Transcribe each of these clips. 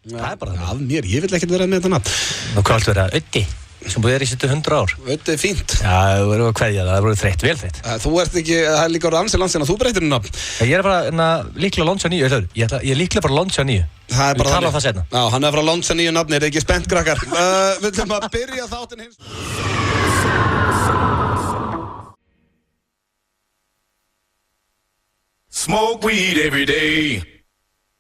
Það bara af mér, ég vil ekkert vera með þetta nafn. Og hvað viltu vera? Öddi, sem búið í 100 ár. Öddi fínt. Já, það voru kveðja það voru þreytt, vel þreytt. Þú ert ekki, það líka orðið ansi langt síðan að þú breytir nafn. Ég bara líklega launcha 9, ég líklega bara launcha 9. Það bara tala það seinna. Já, hann frá launcha 9 nafni, ekki spennt krakkar. Við ætlum að byrja þáttinn hins. Smoke weed every day.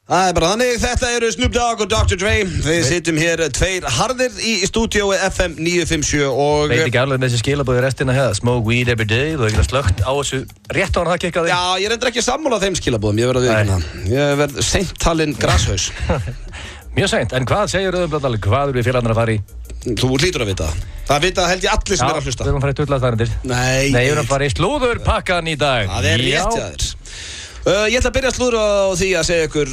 Það bara þannig, þetta eru Snoop Dogg og Dr. Dre. Við sittum hér tveir harðir í stúdíói FM 957 og... Veit ekki alveg með þessi skilabóði restina hér, smoke weed every day, þú hefði ekki slögt á þessu rétt á hann það kikkaði. Já, ég reyndar ekki sammála þeim skilabóðum, ég verð að viðurkenna það. Ég verð seint talinn grashaus. Mjög seint, en hvað segir Rauðum hvað eru við félagarnir að fara í? Þú hlýtur að vita það. Það vita held ég allir sem er að hlusta. Já, við erum að fara í dullatærindir. Nei, við erum að fara í slúðurpakkan í dag. Það er rétt hjá þér. Ég ætla að byrja að slúðra á því að segja ykkur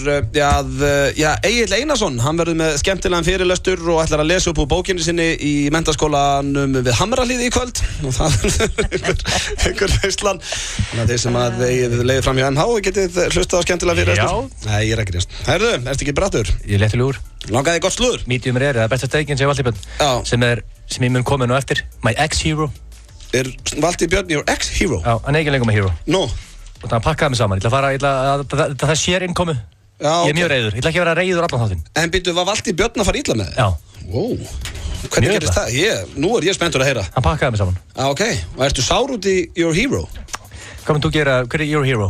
Egill Einarsson, hann verður með skemmtilegan fyrirlestur og ætlar að lesa upp úr bókinni sinni í menntaskólanum við Hamrahlíð í kvöld og það er ykkur veislan. Þannig að þeir sem að þið leiðir fram hjá MH getið hlustað á skemmtilegan fyrirlestur. Já. Nei, ég er ekki reyst. Herðu, ertu ekki brattur? Ég er léttilegur. Langaði gott slúður? Medium rare, það er besta steikinn sem Valtý Björn sem ég mun koma nú eftir. My ex-hero. Er Valtý Björn your ex-hero? Já, hann er ekki lengur með hero. Nú? Og það pakkaði mig saman, það sér innkomu. Ég er mjög reiður, ég ætla ekki að vera reiður allan þáttinn. En býttu, var Valtý Björn að fara illa með þig? Já. Wow. Hvernig gerist það? Nú er ég spenntur að heyra. Hann pakkaði mig saman. Ok, og ertu sár út í your hero? Hvað mynd þú gera, hver er your hero?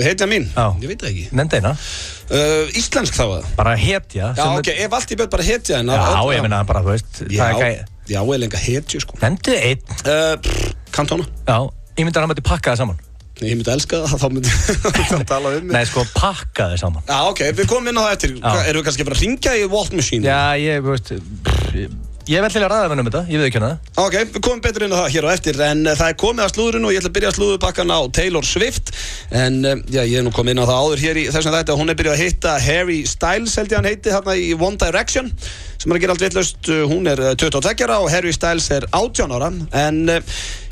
Hetja mín? Já. Ég veit það ekki. Nefndi eina. Íslensk þá að? Bara hetja. Já, ok, ef Valtý Björn bara hetja en... Já, ég meina bara, þú veist. Já, ég lenga hetju, sko. Nefndi einn. Kantóna. Já, ég myndi að hann myndi pakkaði saman. Ég myndi elska það, þá myndi það tala um mig. Nei, sko, pakkaði saman. Já, ok, við komum inn á það eftir. Erum við kannski bara að ringja í Vault Machine? Já, ég veist, ég vel til að ræða með þetta, ég viðurkenna það. Ok, við komum betur inn á það hér á eftir, en það er komið að slúðrinu og ég ætla að byrja að slúðupakkan á Taylor Swift. En já, ég nú komið inn á það áður hér í þessum þætti að hún byrjað að hitta Harry Styles, held ég hann heiti, hérna í One Direction, sem að gera allt vitlaust. Hún 22 ára og Harry Styles 18 ára, en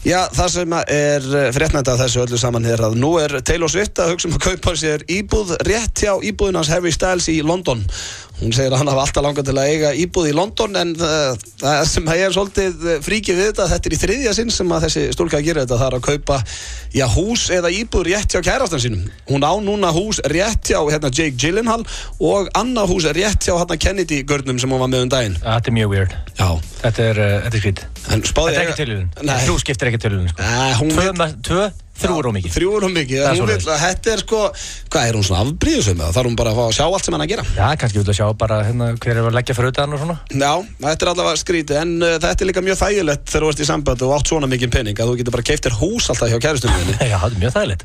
já, það sem er fréttnæmt af þessu öllu saman er að nú Taylor Swift að hugsa að kaupa sér íbúð rétt hjá íbúðin hans Harry Styles í London. Hún segir að hann hafa alltaf langað til að eiga íbúð í London, en það sem er svolítið fríkið við þetta er í þriðja sinn sem að þessi stúlka að gera þetta, það er að kaupa hús eða íbúð rétt hjá kærastan sínum. Hún á núna hús rétt hjá Jake Gyllenhaal og annað hús rétt hjá Kennedy-görnum sem hún var með daginn. Þetta er mjög weird. Já. Þetta er skrít. Þetta er ekki tilvíðun. Þrjú skiptir ekki tilvíðun, sko. Þrjú er mikið. Þrjú er mikið. Hún vil að þetta er sko, hvað er hún svona afbrýðisum með það? Þarf hún bara að fá að sjá allt sem hann að gera? Já, kannski vil að sjá bara hver er að leggja fyrir utan og svona. Já, þetta er allavega skrítið, en þetta er líka mjög þægilegt þegar þú ert í samband og átt svona mikið pening að þú getur bara keypt þér hús alltaf hjá kærustunni þinni. Já, þetta er mjög þægilegt.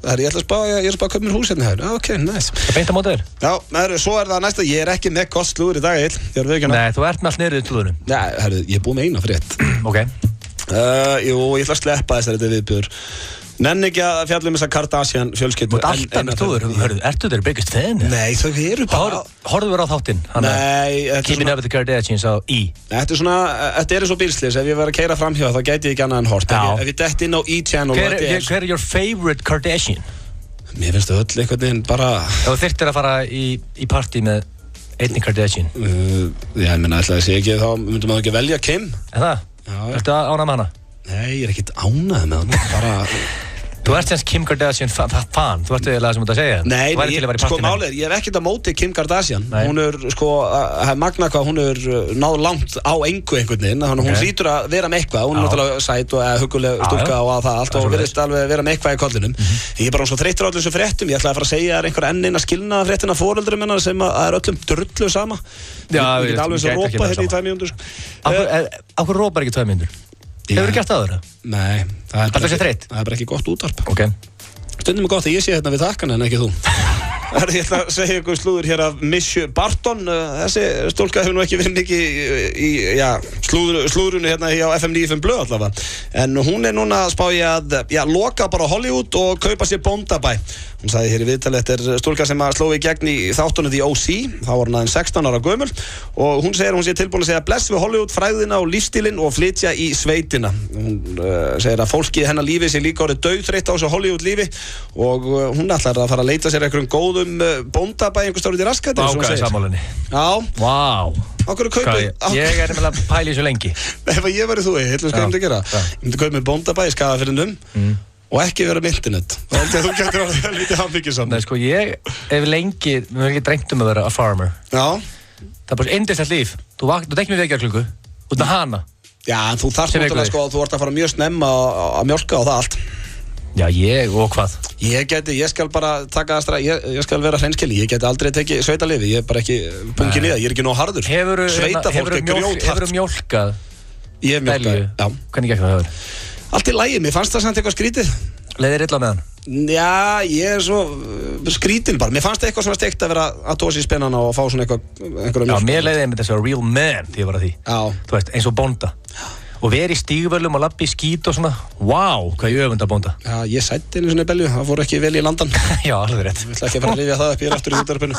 Ég ætla að spá að kaupa mér hús hérna hér. Ok, nice. Það beint á móti þér. Já, svo er það næsta, ég er ekki með gott slúður í dag, Egill. Nei, þú ert með allt niður í slúðunum. Nei, herru, ég er búið með eina frétt. Ok. Jú, ég ætla að sleppa þessari viðbjör. Nenni ekki að fjalla þessa Kardashian fjölskyldu. Þú ert alltaf með slúður, ertu þeir biggest fan? Nei, þau eru bara... Horfðu verið á þáttinn? Nei, Keeping Up with the Kardashians á í. Þetta er svona, þetta er svo bílslis, ef ég verið að keyra framhjá þá gæti ég ekki annað en hort. Ef ég dett inn á E-channel... Hver er your favorite Kardashian? Mér finnst það öll einhvern veginn bara... Þú þyrftir að fara í partí með einni Kardashian. Já, ég menna, ætlaði að segja ekki, þá myndum maður ekki velja Kim. En það? Ertu ánægð með hana? Nei, ég er ekkert ánægð með hana, bara... Þú ert semst Kim Kardashian fan, þú ert eiginlega sem þú ert að segja. Nei, sko málið er, ég hef ekkert á móti Kim Kardashian. Hún sko, magna hvað, hún náð langt á einhvern veginn, þannig hún hlýtur að vera með eitthvað, hún náttúrulega sæt og hugguleg stúlka og það allt og virðist alveg vera með eitthvað í kollinum. Ég er bara svo þreyttur á öllum þessum fréttum, ég ætlaði að fara að segja þér einhver enn eina skilnaða fréttina foreldrum hennar sem að er öllum drullu sama. Ég get alveg eins og rópa hérna í 2 mínútur. Af hverju rópar ekki 2 mínútur? Hefur þú gert það áður? Nei, það er bara ekki gott útvarp. Ok. Stundum er gott að ég sé hérna við takkan en ekki þú. Ég ætla að segja ykkur slúður hér af Mishu Barton. Þessi stúlka hefur nú ekki verið mikið í slúðrunu hérna hjá FM 95 Blöð allavega. En hún er núna að spá í að loka bara Hollywood og kaupa sér bóndabæ. Hún sagði hér í viðtali, þetta stúlka sem að sló í gegn í þáttunum The OC, þá var hún aðeins 16 ára gömul og hún segir hún sé tilbúin að segja bless við Hollywood, frægðina og lífstílinn og flytja í sveitina. Hún segir að fólkið hennar lífi sé líka orðið dauðþreytt á þessu Hollywood lífi og hún ætlar að fara að leita sér einhverjum góðum bóndabæ einhver stórið í Raskati. Vákaði sammálinni. Já. Vá. Ég nefnilega pæli svo lengi. Ef ég væri þú, hvað ég myndi gera? Ég myndi kaupa með bóndabæ í Skagafirðinum og ekki vera með internet. Þá held ég að þú getur að lítið hambyggjusamt. Nei, sko, ég hef lengi, mér hef ekki drengt að vera a farmer. Já. Það bara yndislegt líf. Þú dekk mér vekjarklukku, út af hana. Já, en þú þarft náttúrulega, sko, þú ert að fara mjög snemma að mjólka og það allt. Já, og hvað? Ég skal bara taka það strax, ég skal vera hreinskilinn, ég geti aldrei tekið sveitalifi, ég er bara ekki pungin í það, ég er ekki nóg harður. Sveitafólk er grjóthart. Hefurðu mjólkað? Ég hef mjólkað, já. Hvernig gekk það hefur? Allt í lagi, mér fannst það samt eitthvað skrítið. Leiðir illa með hann? Já, ég er svo skrítinn bara, mér fannst eitthvað svona steikt að vera að tósa í spennana og fá svona einhverja mjólk. Já, mér leiði einmitt þess að real man því ég var að því. Já. Þú veist, eins og bónda. Og veri í stígvöllum og labbi í skít og svona. Vá, hvað ég öfunda bónda. Já, ég sætti einu svona í belju, það fór ekki vel í landan. Já, alveg rétt. Ég ætla ekki að fara að rifja það upp, ég er aftur í útvarpinu.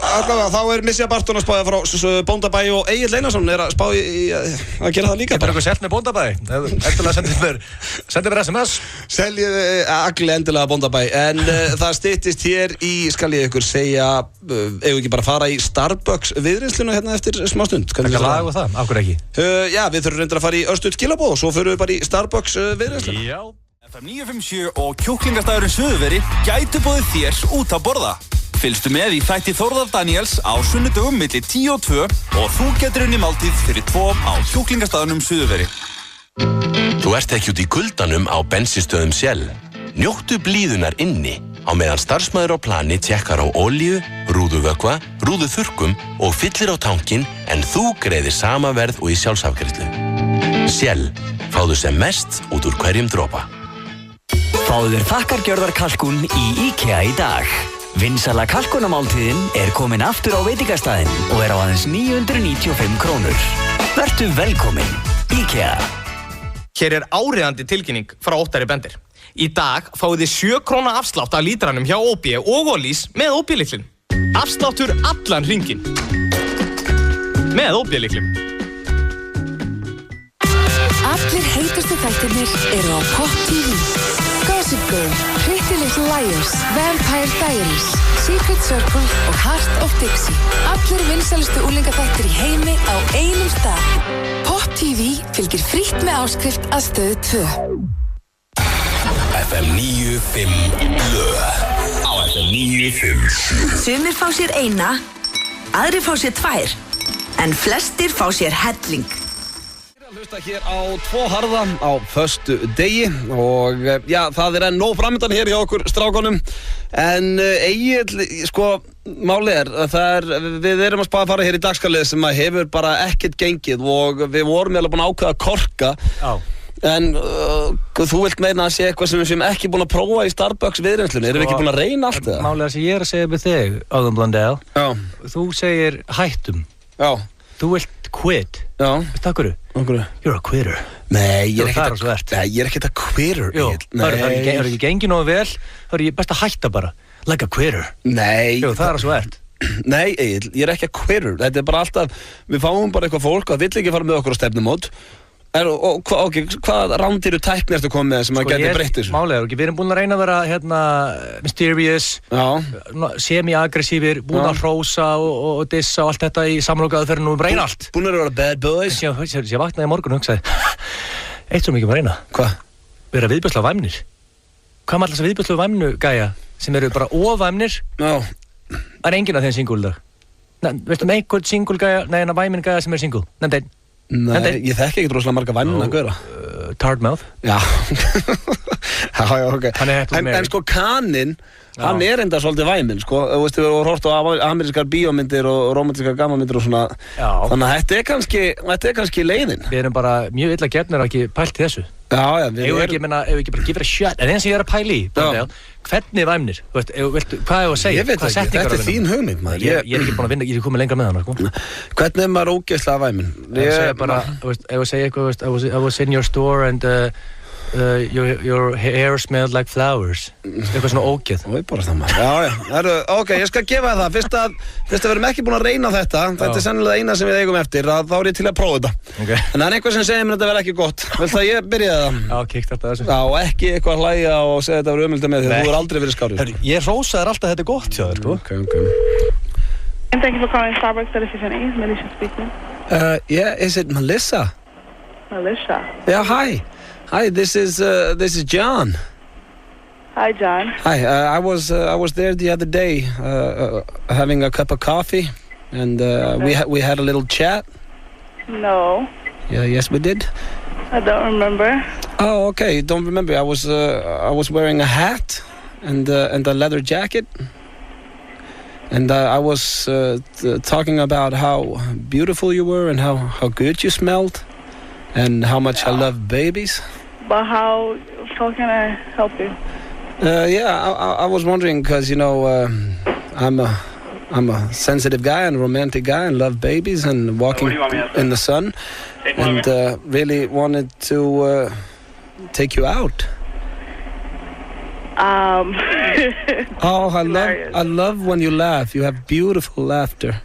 Allavega, þá Missy Barton að spája frá Bóndabæ og Egill Einarsson að spá í að gera það líka. Ég bara eitthvað selt með Bóndabæ. Endilega sendið mér SMS. Seljið agli endilega Bóndabæ. En það styttist hér í, skal ég ykkur segja, eigum ekki bara fara í Starbucks viðreynsluna hérna eftir smá stund. Hvað lag var það? Af hverju ekki? Já, við þurfum að fara í örstuð skilaboð og svo förum við bara í Starbucks viðreynsluna. Já. FM 957 og kjúklingastafurinn Suðurveri gætu boðið þér út að borða. Fylgstu með í þætti Þórðar Daniels á sunnudögum milli 10 og 2 og þú getur unni máltíð fyrir 2 á kjúklingastafunum Suðurveri. Þú ert ekki út í kuldanum á bensínstöðum Shell. Njóttu blíðunar inni á meðan starfsmaður á plani tékkar á olíu, rúðuvökva, rúðuþurrkum og fyllir á tankinn en þú greiðir sama verð og í sjálfsafgreiðslu. Shell, fáðu sem mest út úr hverjum dropa. Fáðu þér þakkargjörðar kalkún í IKEA í dag. Vinsæla kalkunamáltíðin komin aftur á veitingastæðin og á aðeins 995 krónur. Vertu velkomin, IKEA. Hér áríðandi tilkynning frá Óttari Bendir. Í dag fáið þið 7 króna afslátt af lítranum hjá OB og Ollís með OB-lyklin. Afsláttur allan hringinn. Með OB-lyklin. Allir heitustu þættirnir á Pop TV. Gossip Girl, Pretty Little Liars, Vampire Diaries, Secret Circle og Heart of Dixie. Allir vinsælustu unglingaþættir í heimi á einum stað. Pop TV fylgir frítt með áskrift að Stöð 2. FM 95 blöð á FM 95. Sumir fá sér eina, aðrir fá sér 2, en flestir fá sér helling. Hlusta hér á 2 harða á föstu degi og já, það enn nóg framöndan hér hjá okkur strákonum en Egill, sko, málið að við erum að fara hér í dagskalið sem að hefur bara ekkert gengið og við vorum búin að ákveða að korka. Já. En þú vilt meina að sé eitthvað sem við séum ekki búin að prófa í Starbucks viðreynslunni, erum við ekki búin að reyna allt það? Málið sem ég að segja með þig, Auðun Blöndal. Já. Þú segir hættum. Já. Þú vilt quit. Já. Veistu af hverju? Af hverju? You're a quitter. Nei, ég er ekkert að quitter. Jú, það ekki gengið nógu vel, það ég best að hætta bara. Like a quitter. Nei. Jú, það svo ert. Nei, Egill, ég er ekki að quitter. Þetta bara alltaf, við fáum bara eitthvað fólk að vill ekki fara með okkur á stefnumót. Hvað rándýru tækni ertu komið með sem að geti breytt þessu? Málega, við erum búin að reyna að vera mysterious, semi-aggressífir, búin að hrósa og dissa og allt þetta í samlokaðu fyrir nú reyna allt. Búin að vera bad boys? Ég vaknaði í morgun og hugsaði, eitt svo mikið að reyna. Hvað? Vera viðbjörslu á væmnir. Hvað með alltaf viðbjörslu á væmnu gæja sem eru bara ofvæmnir? Já. Það enginn af þeim single dag. Veistu með einhvern single gæja, en væmin gæja sem single? Nefnd einn. Nei, ég þekki ekki rosalega marga væmina að gera. Tartmouth. Já. Já, ok. En sko Kaninn, hann enda svolítið væminn, sko. Þú veist, við vorum hort á amerískar bíómyndir og romantískar gamanmyndir og svona. Já. Þannig að þetta kannski leiðin. Við erum bara mjög illa gefnir að ekki pælt í þessu. Já, já. Ef við ekki bara give it a shot. En eins og ég er að pæla í, hvernig væmnir? Hvað er að segja? Ég veit ekki, þetta er þín hugmynd, maður. Ég er ekki búin að vinna, ég er komið lengra með hana, sko. Hvernig er maður ógeðslega væminn? Ég segja bara, ef ég segja eitthvað, I was in your store and your hair smelled like flowers. Eitthvað svona ógeð. Og bara það maður. Já. Ok, ég skal gefa það. Fyrst að við erum ekki búin að reyna þetta. Þetta sennilega eina sem við eigum eftir. Þá ég til að prófa þetta. Okay. En það einhver sem segir mér þetta verður ekki gott. Vilt það ég byrjaði það? Já, kíkt þetta þessu. Já, ekki eitthvað að hlæja og segja þetta verður ömulda með því. Þú aldrei verið skárið. Ég hrósaði alltaf þetta gott hjá þér, sko. Okay. And thank you for calling Starbucks Delicious. Melissa speaking. Yeah, is it Melissa? Melissa. Yeah, hi. Hi, this is John. Hi, John. Hi, I was there the other day, having a cup of coffee, and we had a little chat. No. Yeah, yes, we did. I don't remember. Oh, okay. You don't remember? I was wearing a hat and a leather jacket, and I was talking about how beautiful you were and how good you smelled, and how much I love babies. But how can I help you? I was wondering because I'm a sensitive guy and a romantic guy and love babies and walking in the sun, and really wanted to take you out. Oh, I love when you laugh. You have beautiful laughter.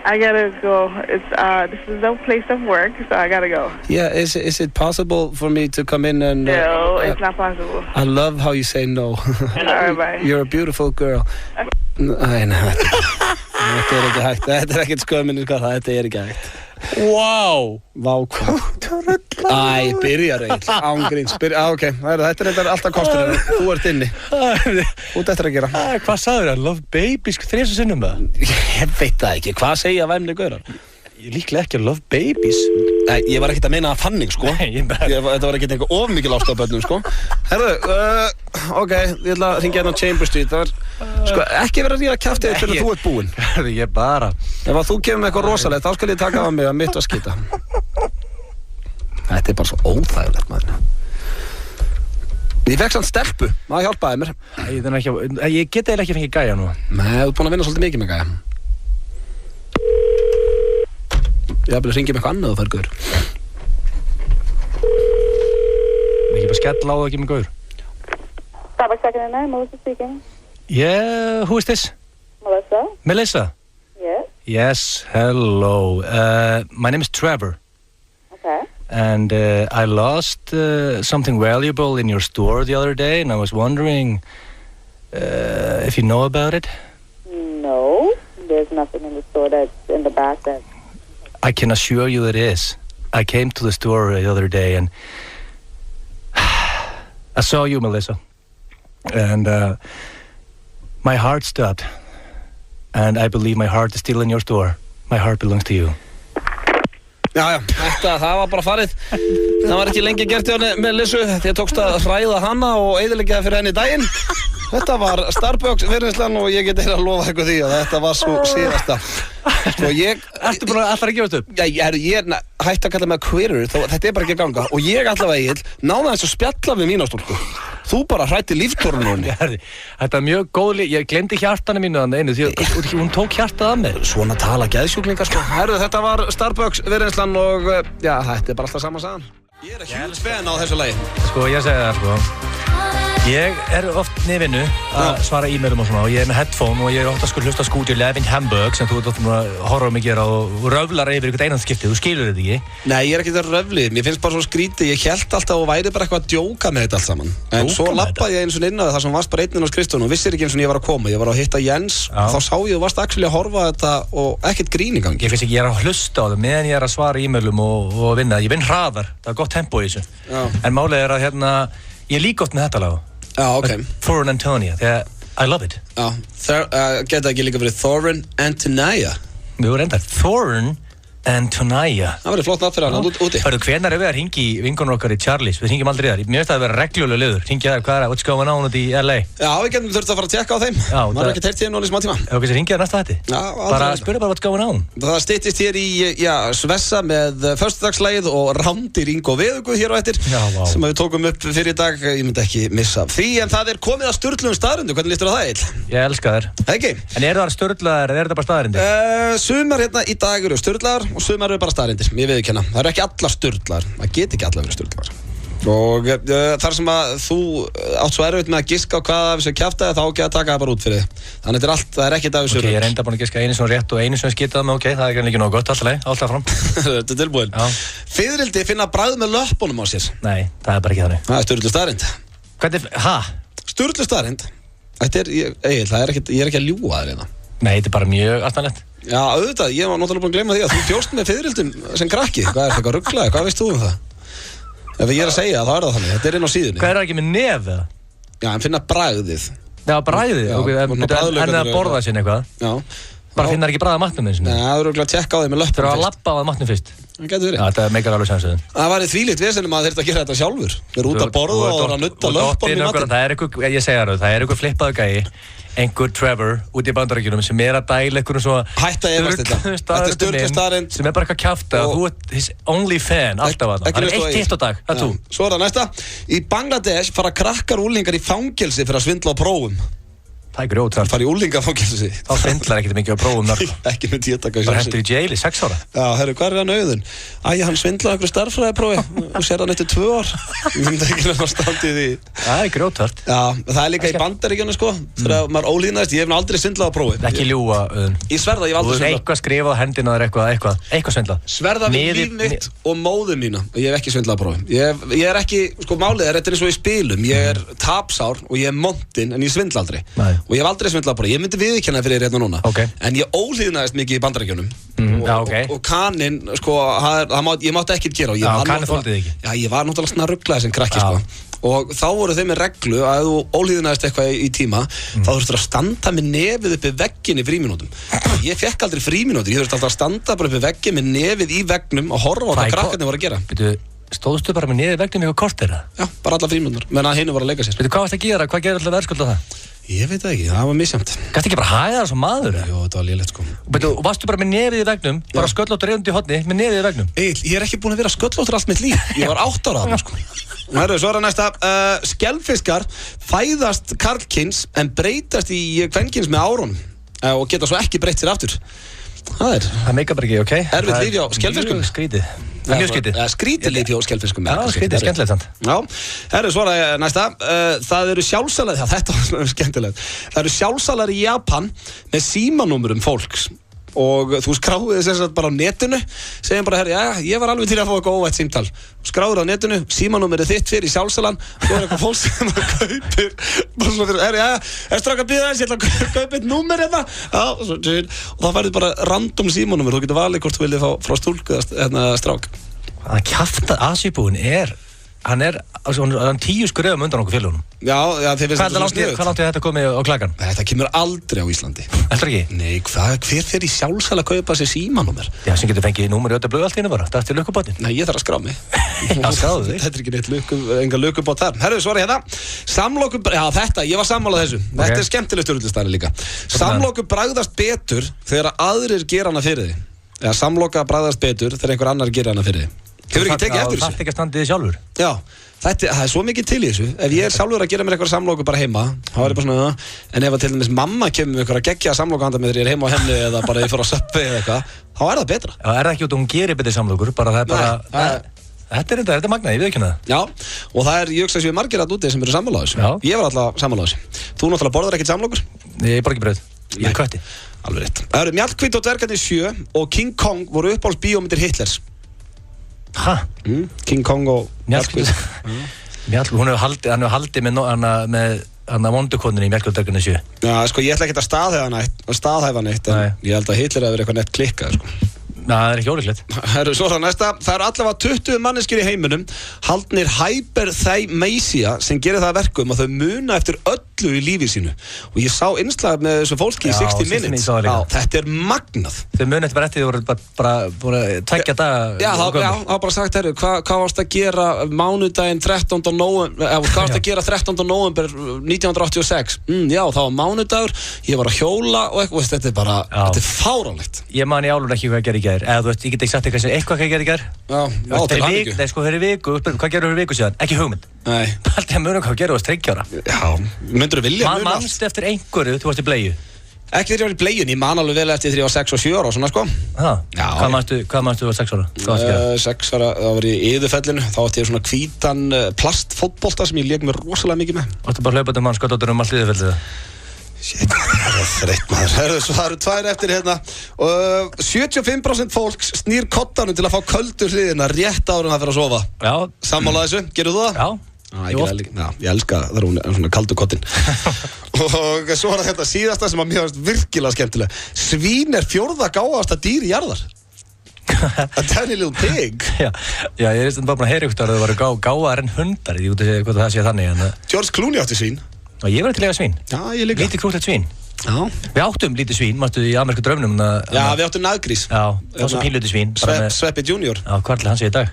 I gotta go. This is a place of work, so I gotta go. Yeah, is it possible for me to come in and... No, it's not possible. I love how you say no. Alright, bye. You're a beautiful girl. Æ, nei, þetta ekki hægt. Þetta ekkert skömminni, þetta ekki hægt. Wow! Vá, hvað? Æ, byrjar eiginlega, ángríns. Ok, þetta alltaf kostur, þú ert inni. Út eftir að gera. Hvað sagður það? Love babies, 3 sinnum það? Ég veit það ekki, hvað segja væmni gaurar? Líklega ekki að love babies. Nei, ég var ekkert að meina það þannig, sko. Þetta var ekkert eitthvað of mikil ást á börnum, sko. Herðu, ok, ég ætla að hringja hérna á Chamber Street. Það var, sko, ekki vera að ríða kjaftið til að þú ert búinn. Ég bara... Ef að þú kemur með eitthvað rosalegt, þá skal ég taka af mig að mitt var skita. Þetta bara svo óþægilegt, maður. Ég fekk sann stelpu, maður hjálpaði mér. Ég get eiginlega ekki fengið gæja nú. Nei, þú ert búinn að vinna svolítið mikið með gæja. Ég hafði að ringja með eitthvað annað og fær gaur. Ekki bara skella á það ekki með gaur. Starbucks second and 9, Melissa speaking. Yeah, who is this? Melissa. Melissa? Yes. Yes, hello. My name is Trevor. Okay. And I lost something valuable in your store the other day, and I was wondering if you know about it. No, there's nothing in the store that's in the back that... I can assure you it is. I came to the store the other day and I saw you, Melissa. And my heart stopped. And I believe my heart is still in your store. My heart belongs to you. Já, það var bara farið. Það var ekki lengi gert hjá henni með Lissu því að tókst að hræða hana og eyðileggja fyrir henni daginn. Þetta var Starbucks virðislan og ég get að lofa eitthvað því að þetta var svo síðasta. Sko Ertu bara alltaf að gefast upp? Já, ég hætti að kalla mig quitter, þetta bara ekki að ganga. Og ég allavega náði aðeins að spjalla við mína stúlku. Þú bara hrætti líftórunum henni. Þetta er mjög góð ég glemdi hjartanu mínu þannig einu því hún tók hjartað af mér. Svona tala geðsjúklingar, sko. Herðu, þetta var Starbucks virðislan og já, þetta er bara alltaf sama sagan. Ég er huge fan á þessu lagi. Sko, ég segi það, sko. Ég er oft niðvinnu að svara e-mailum og svona og ég er með headphone og ég er oft að hlusta Studio 11 Hamburg sem þú ert ofta að horfa mig gera og röflar yfir eitthvað einanskiptið, þú skilur þetta ekki? Nei, ég er ekki það röflið, mér finnst bara svo skrítið, ég held alltaf og væri bara eitthvað að djóka með þetta allt saman. En svo lappaði ég eins og inn á það sem varst bara einn á skrifstofunni og vissir ekki eins og ég var að koma, ég var að hitta Jens og þá sá ég og varst actually að horfa þetta og ekkert grín í gangi. Ég finnst ekki, ég er að hlusta á það meðan ég er að svara e-mailum og vinna, ég vinn hraðar, það er gott tempo í þessu. En málið er að ég líka oft með þetta lag. Já, ok. Thorin Antonia, þegar I love it. Já, geta ekki líka verið Thorin Antonia. Við vorum endar Thorin Antonia. Það verður flott nafn fyrir hann úti. Hörru, hvenær er við að hringi vinkonur okkar í Charlie's? Við hringjum aldrei þar. Mér finnst það að vera reglulega liður. Hringja þær, hvað er það? What's going on út í LA? Já, við getum þurft að fara að tjekka á þeim. Maður har ekki teirt hérna í smá tíma. Já, ok, hringja þær næsta hætti. Bara spyrja bara what's going on. Það styttist hér í, Svessa með föstudagslægið og Rándir Ingo Veðugu hér á eftir. Sem við tókum upp fyrir í dag. Ég myndi ekki missa því, en það er komið að sturlum staðrindum. Hvernig lístur það, Egill? Ég elska þær. Ekki? En eru það sturlaðar eða eru það bara staðrindir? Sumar hérna í dag eru sturlaðar og sumar eru bara staðrindir. Ég viðurkenna. Það eru ekki allar sturlaðar. Það get ekki allar verið sturlaðar. Og þar sem að þú átt svo erfitt með að giska á hvað af þessu kjaftaði, þá ekki að taka það bara út fyrir þig. Þannig þetta allt, það ekkert af þessu Ok, ég er enda búin að giska einu sem rétt og einu sem skitaði með, ok, það er ekki nógu gott, alltaf fram. Þetta er tilbúin. Fiðrildi finna bragð með löppunum á sér. Nei, það er bara ekki þannig. Það er sturlu staðreynd. Hvernig, Sturlu staðreynd. Þetta er, ég er ekki að ljúga þér hérna. Nei, þetta er bara mjög aðstæðanlegt. Já, auðvitað, ég var náttúrulega búin að gleyma því að þú bjóst með fiðrildum sem krakki. Hvað er þetta rugglaði? Hvað veist þú um það? Ef ég er að segja, þá er það þannig. Þetta er inn á síðunni. Hvað er það ekki með nef eða? Já, en finna bragðið. Já, bragðið? Já, en það borða sinni eitthvað? Já. Bara finna ekki bragð af matnum eins og Nei, það eru örugglega að tjekka á því með löppum fyrst. Það eru að labba á matnum fyrst. Það getur verið. Já, þetta meikar alveg sensöðun. Það var þvílíkt vesenum að þurfti að gera þetta sjálfur. Þeir út að borða og að nutta löppunum í matinn. Ég segja það einhver flippaðu gæi, einhver Trevor út í Bandaríkjunum sem að dæla einhverjum svo Hætta að efast þetta. Þetta er sturlu staðreynd. Sem bara eitthvað kjafta og þú ert his only fan alltaf að það. Það er eitt hitt á dag, það er þú. Svo er það næsta. Í Bangladesh fara krakkar og úlingar í fangelsi fyrir að svindla á prófum. Það er grjótart. Það fara í úlingafangelsi. Þá svindlar ekkert mikið á prófum narko. Ekki með tíðtaka. Bara hendur í jail í 6 ára. Já, herru, hvað er hann auðun? Hann svindlaði einhverju starffræðiprófi og sér hann eftir 2 ár. Ég myndi ekki að standa í því. Það er grjótart. Já, það er líka í Bandaríkjunum, sko. Þegar maður ólíðnaðist, ég hef aldrei svindlað á prófi. Ekki ljúga, Auðun. Ég sverða, ég hef aldrei svindlað. Þú eitthvað skrifað hendina þér eitthvað svindlað. Sverða við líf mitt og móður mína. Ég hef ekki svindlað á prófi. Ég er ekki, sko, málið er, þetta er eins og í spilum. Ég er tapsár og ég er montinn en ég svindla aldrei. Og ég hef aldrei svindlað á prófi. Ég myndi viðurkenna fyrir þér hérna núna. En ég ólíðnaðist mikið í Bandaríkjunum. Og kaninn, sko, ég mátti ekkert gera. Já, kaninn þoldi þig ekki. Já, ég var náttúrulega svona rugglaði sem krakki, sko. Og þá voru þeim með reglu að ef þú ólíðnaðist eitthvað í tíma, þá þurftur að standa með nefið uppi vegginn í frímínútum. Ég fekk aldrei frímínútur, ég þurfti alltaf að standa bara uppi vegginn með nefið í veggnum og horfa á hvað krakkarnir voru að gera. Stóðstu bara með nefið í veggnum eitthvað korter? Já, bara alla frímínútur, menn að hinu var að leika sér. Hvað varst að gera? Hvað gerir alltaf verðskuld á það? Ég veit það ekki, það var misjæmt. Gæstu ekki bara hæða það sem maður? Jó, þetta var lélegt, sko. Varstu bara með nefið í vegnum, bara sköllóttur reyndi í horni, með nefið í vegnum? Egil, ég er ekki búinn að vera sköllóttur allt mitt líf. Ég var 8 ára þarna, sko. Herru, svo er það næsta. Skelfiskar fæðast karlkyns en breytast í kvenkyns með árunum og geta svo ekki breytt sér aftur. Það meikar bara ekki, ok? Erfitt líf hjá skelfiskum. Skrítið. Mjög skrítið. Skrítið líf hjá skelfiskum. Já, skrítið, skemmtilegt samt. Já, herru, svo er það næsta. Það eru sjálfsalar, já, þetta var skemmtilegt. Það eru sjálfsalar í Japan með símanúmerum fólks. Og þú skráðið þess að bara á netinu, segjum bara, herri, já, ég var alveg til að fá eitthvað óvægt símtal. Skráður á netinu, símanúmerið þitt fyrir sjálfsalan, svo er eitthvað fólk sem að kaupir, bara svona fyrir, herri, já, strákar býða þess, ég ætla að kaupa eitt númer hérna. Já, og það færði bara random símanúmer, þú getur valið hvort þú viljið fá frá stúlku eða strák. Það kjafta Asíbúinn hann er 10 skrefum undan okkur félagunum. Já, þið finnst þetta svona sniðugt. Hvað langt er þetta komið á klagan? Þetta kemur aldrei á Íslandi. Heldur ekki? Nei, hver fer í sjálfsal að kaupa sér símanúmer? Já, sem getur fengið númer í öllu blöð allt í einu bara. Það er til lukkubátinn. Nei, ég þarf að skrá mig. Já, skráðu þig. Þetta er ekki neitt enga lukkubát þar. Herru, svo er hérna. Ég var sammálað þessu. Þetta er skemmtileg stjórnlistæri líka. Samlokur bragðast betur þegar aðrir gera hana fyrir þig. Eða samloka bragðast betur þegar einhver annar gera hana fyrir þig. Hefur ekki tekið eftir þessu? Það þarf ekki að standa þig sjálfur. Já, það er svo mikið til í þessu. Ef ég er sjálfur að gera mér eitthvað samloku bara heima, þá er ég bara svona, en ef að til dæmis mamma kemur með eitthvað að gegja samloku handa með þegar ég er heima á henni eða bara ég fyrir á söppi eða eitthvað, þá er það betra. Já, er það ekki út og hún gerir betri samlokur, bara það er bara, þetta er magnað, ég veit ekki það. Já, og það er, ég hugsa að séu margir að úti sem eru sammála á þessu. Ég var alltaf sammála á þessu. Þú náttúrulega borðar ekkert samlokur? Ég borða ekki brauð. Ég er kötti. Alveg rétt. Það eru Mjallhvít og dvergarnir 7 og King Kong voru uppáhaldsbíómyndir Hitlers. King Kong og Mjallhvít. Hann hefur haldið með vondukonunni í Mjallhvít og dvergarnir 7. Já, sko, ég ætla ekki að staðhæfa neitt, en ég held að Hitler hefur eitthvað nett klikkað, sko. Nei, það er ekki ólíklegt. Svo það næsta. Það eru allavega 20 manneskir í heiminum haldnir hyperthymesia sem gerir það verkum að þau muna eftir öllu í lífi sínu. Og ég sá innslag með þessu fólki í 60 Minutes. Já, þetta er magnað. Þau muna eftir eftir því voru bara 2 daga. Já, það var bara sagt, herru, hvað varst að gera mánudaginn 13. nóvember, hvað varst að gera 13. nóvember 1986? Já, það var mánudagur, ég var að hjóla og eitthvað, þetta er bara, þetta er fáránlegt. Ég man í álur ekki hvað að gera í gær. Eða þú veist, ég get ekki sagt eitthvað hvað ég gerði í gær. Já, til hamingju. Nei, sko, þeir eru viku, hvað gerðu fyrir viku síðan? Ekki hugmynd. Nei. Alltaf að muna hvað gerðu á 3 ára. Já, myndur þú vilja muna allt? Manstu eftir einhverju, þú varst í bleiu. Ekki þegar ég var í bleiun, ég man alveg vel eftir þegar ég var 6 og 7 ára og svona sko. Já. Hvað manstu þú var 6 ára? 6 ára, það var í Iðufellinu, þá átti ég svona hvítan plastfótbolta sem ég lék mér rosalega mikið með. Varstu bara hlaupandi mann skottóttur allt Iðufellið? Shit, það er þreytt maður. Svo það eru 2 eftir hérna. 75% fólks snýr koddanum til að fá köldu hliðina rétt áður en það fyrir að sofa. Já. Sammála þessu, gerðu þú það? Já. Ég elska það er hún svona kaldu koddin. Og svo er þetta síðasta sem að mér finnst virkilega skemmtilega. Svín er 4. gáfaðasta dýr í jarðar. A tiny little pig. Já, ég veist bara að heyra ykkur að það voru gáfaðar en hundar. Ég út að segja hvað það sé þannig. George Clooney átti svín. Og ég var til að eiga svín. Já, ég líka. Lítið krútlegt svín. Já. Við áttum lítið svín, mástu í amerísku draumnum. Já, við áttum naðgrís. Já, það sem pínlítið svín. Sveppi Junior. Já, hvað er hann sé í dag?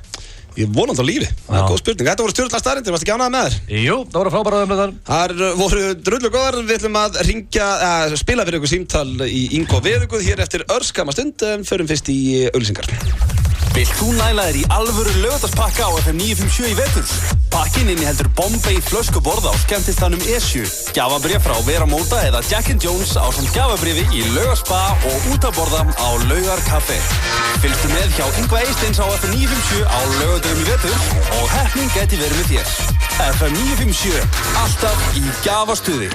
Ég vonandi á lífi, það er góð spurning. Þetta voru stjórnlega staðreyndir, varstu ekki ánægð með þér? Jú, það voru frábæra umræður. Það voru drullu góðar, við ætlum að spila fyrir ykkur símtal í Ingo Veðuguð hér eftir örskama stund, förum fyrst í auglýsingar. Vilt þú næla þér í alvöru laugardagspakka á FM 957 í vetur? Pakkin inniheldur Bombay flöskuborð á skemmtistanum Esju, gjafabréf frá Vera Móta eða Jack & Jones ásamt gjafabréfi í Laugarspa og útaborða á Laugarkaffi. Fylgstu með hjá Ingvar Eysteins á FM 957 á laugardögum í vetur og heppnin gæti verið með þér. FM 957, alltaf í gjafastuði.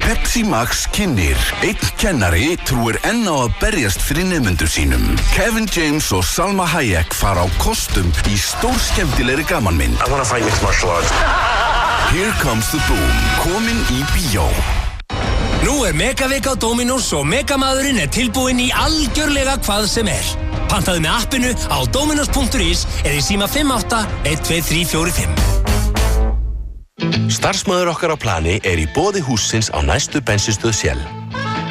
Pepsi Max kynnir. Einn kennari trúir enn á að berjast fyrir nemendur sínum. Kevin James og Salma Hayek fara á kostum í stórskemmtilegri gamanmynd. I wanna fight mixed martial arts. Here Comes the Boom, komin í bíó. Nú er megavika á Dominos og megamadurinn er tilbúinn í algjörlega hvað sem er. Pantaðu með appinu á dominos.is eða í síma 58 12345. Starfsmaður okkar á plani er í boði hússins á næstu bensinstöð Shell.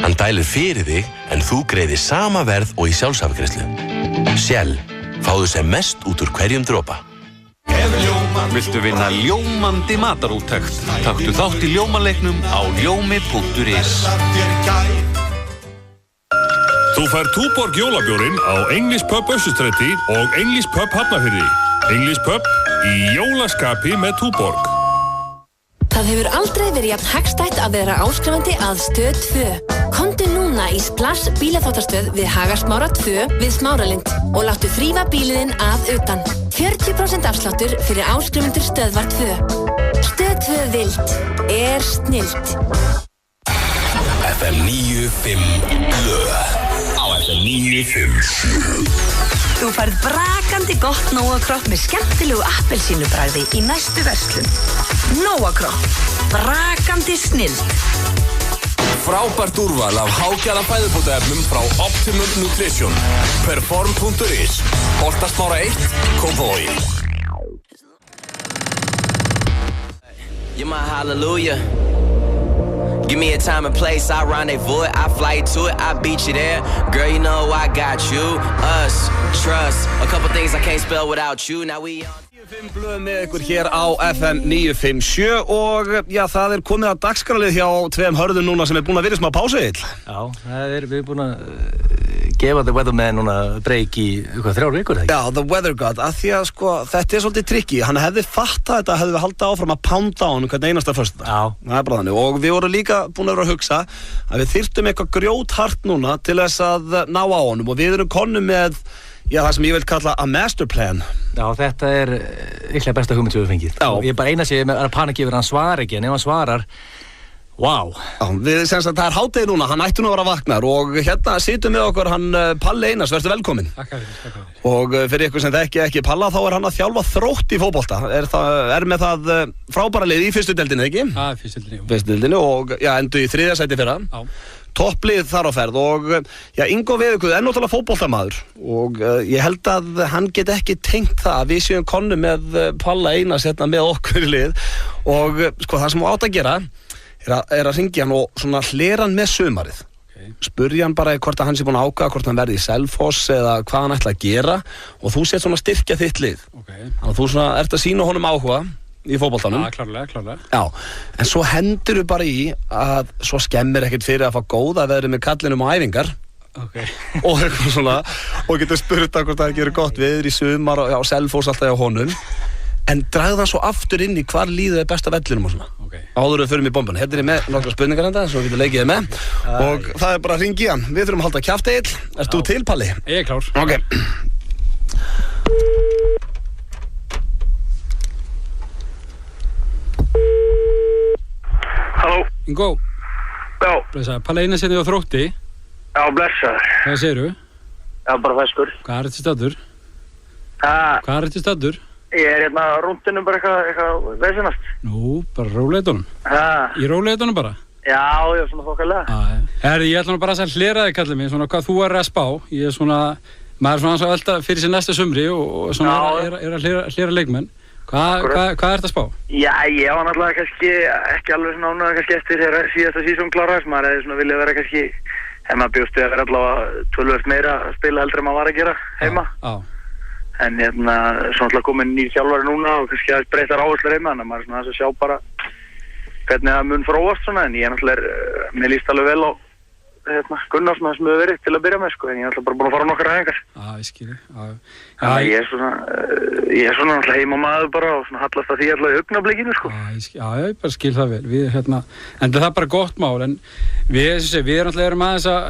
Hann dælir fyrir þig en þú greiðir sama verð og í sjálfsafgreiðslu. Shell, fáðu sem mest út úr hverjum dropa. Viltu vinna ljómandi matarúttekt? Taktu þátt í ljómaleiknum á ljómi.is. Þú fær Túborg jólabjórinn á English Pub Össustræti og English Pub Hafnarfirði. English Pub í jólaskapi með Túborg. Það hefur aldrei verið jafn hagstætt að vera áskrifandi að Stöð 2. Komdu núna í Splash bílaþvottastöð við Hagarsmára 2 við Smáralind og láttu þrífa bílinn að utan. 40% afsláttur fyrir áskrifundur Stöðvar 2. Stöð 2 vild er snillt. FM 95 blöð á FM 957. Þú færð brakandi gott Nóa-kropp með skemmtilegu appelsínubragði í næstu verslun. Nóa-kropp, brakandi snilld. Frábært úrval af hágæða fæðubótaefnum frá Optimum Nutrition. Perform.is, Holtasmára 1, Kópavogi. You're my hallelujah. Give me a time and place, I rendezvous it, I fly to it, I beat you there. Girl, you know I got you, us, trust, a couple things I can't spell without you. Now we on 95 blöð með ykkur hér á FM 957 og já, það er komið að dagskrálið hjá tveim hörðum núna sem er búin að vera smá pásill. Já, við erum búin að gefa The Weatherman núna break í 3 vikur, þegar? Já, The Weather God, af því að sko, þetta er svolítið tricky. Hann hefði fattað þetta, hefði við haldið áfram að pounda á hann hvern einasta föstudag. Já. Það er bara þannig. Og við vorum líka búin að vera að hugsa að við þyrftum eitthvað grjóthart núna til þess að ná á honum og við erum konum með, já, það sem ég vil kalla a master plan. Já, þetta er ykkurlega besta hugmynd sem við fengið. Já. Ég er bara eina sem er að panika yfir að hann svarar ekki, en ef hann svarar, wow. Já, við semst að það er hádegi núna, hann ætti nú að vera vaknar og hérna situm við okkur hann Palli Einars, verður velkominn. Takk fyrir. Og fyrir ykkur sem þekki ekki Palla, þá er hann að þjálfa Þrótt í fótbolta. Er með það frábæra lið í fyrstu deildinni, ekki? Já, fyrstu deildinni. Fyrstu deildinni og já, endur í 3. sæti fyrra. Já. Topplið þar á ferð og já, Ingo Veðuguð er náttúrulega fótboltamaður og ég held að hann get ekki tengt það að við séum konu með Palla Einars hérna með okkur í lið og sko það sem hún átt að gera er að ringja hann og svona hlera hann með sumarið. Spurja hann bara hvort að hann sé búin að ákveða hvort hann verði í Selfoss eða hvað hann ætla að gera og þú set svona styrkja þitt lið. Þannig að þú svona ert að sýna honum áhuga í fótboltanum. Já, klárlega. Já, en svo hendur þú bara í að svo skemmir ekkert fyrir að fá góða veðri með kallinum á æfingar. Og eitthvað svona og getur spurt að hvort það gerir gott veður í sumar og Selfoss alltaf hjá honum. en dragðu það svo aftur inn í hvar líður þið besta vellinum og svona. Áður við förum í bombuna. Hérna er ég með nokkra spurningar enda, svo við getum leikið þið með. Og það er bara að hringja í hann. Við þurfum að halda kjafti Egill. Ert þú til, Palli? Ég er klár. Ok. Halló. Ingo. Já. Blessaður, Palli Einarsson á Þrótti. Já, blessaður. Hvað segirðu? Já, bara feskur. Hvað er þetta staddur? Hvað er þetta staddur? Ég er hérna á rúndinum bara eitthvað veisinast. Nú, bara róleitunum. Í róleitunum bara? Já, svona þokkalega. Herri, ég ætla nú bara að hlera þig, kallið mig, svona hvað þú er að spá. Ég er svona, maður er svona að velta fyrir sér næsta sumri og svona er að hlera leikmenn. Hvað er þetta að spá? Já, ég var náttúrulega kannski ekki alveg svona ánægður kannski eftir þegar síðasta sísón kláraðist. Maður hefði svona viljað vera kannski, maður bjóst við að vera allavega töluvert meira að spila heldur en maður var að gera heima. En hérna, svona alltaf komin nýr þjálfari núna og kannski aðeins breyttar áherslur heima, þannig að maður er svona aðeins að sjá bara hvernig það mun þróast svona, en ég er náttúrulega, mér líst alveg vel á Gunnar sem það sem hefur verið til að byrja með, sko, en ég er náttúrulega bara búin að fara á nokkra æfingar. Ég skilji, Þannig að ég er svona náttúrulega heimamaður bara og svona hallast að því allavega í augnablikinu, sko. Ég bara skil það vel, við, en það er bara gott mál, en við náttúrulega erum aðeins að,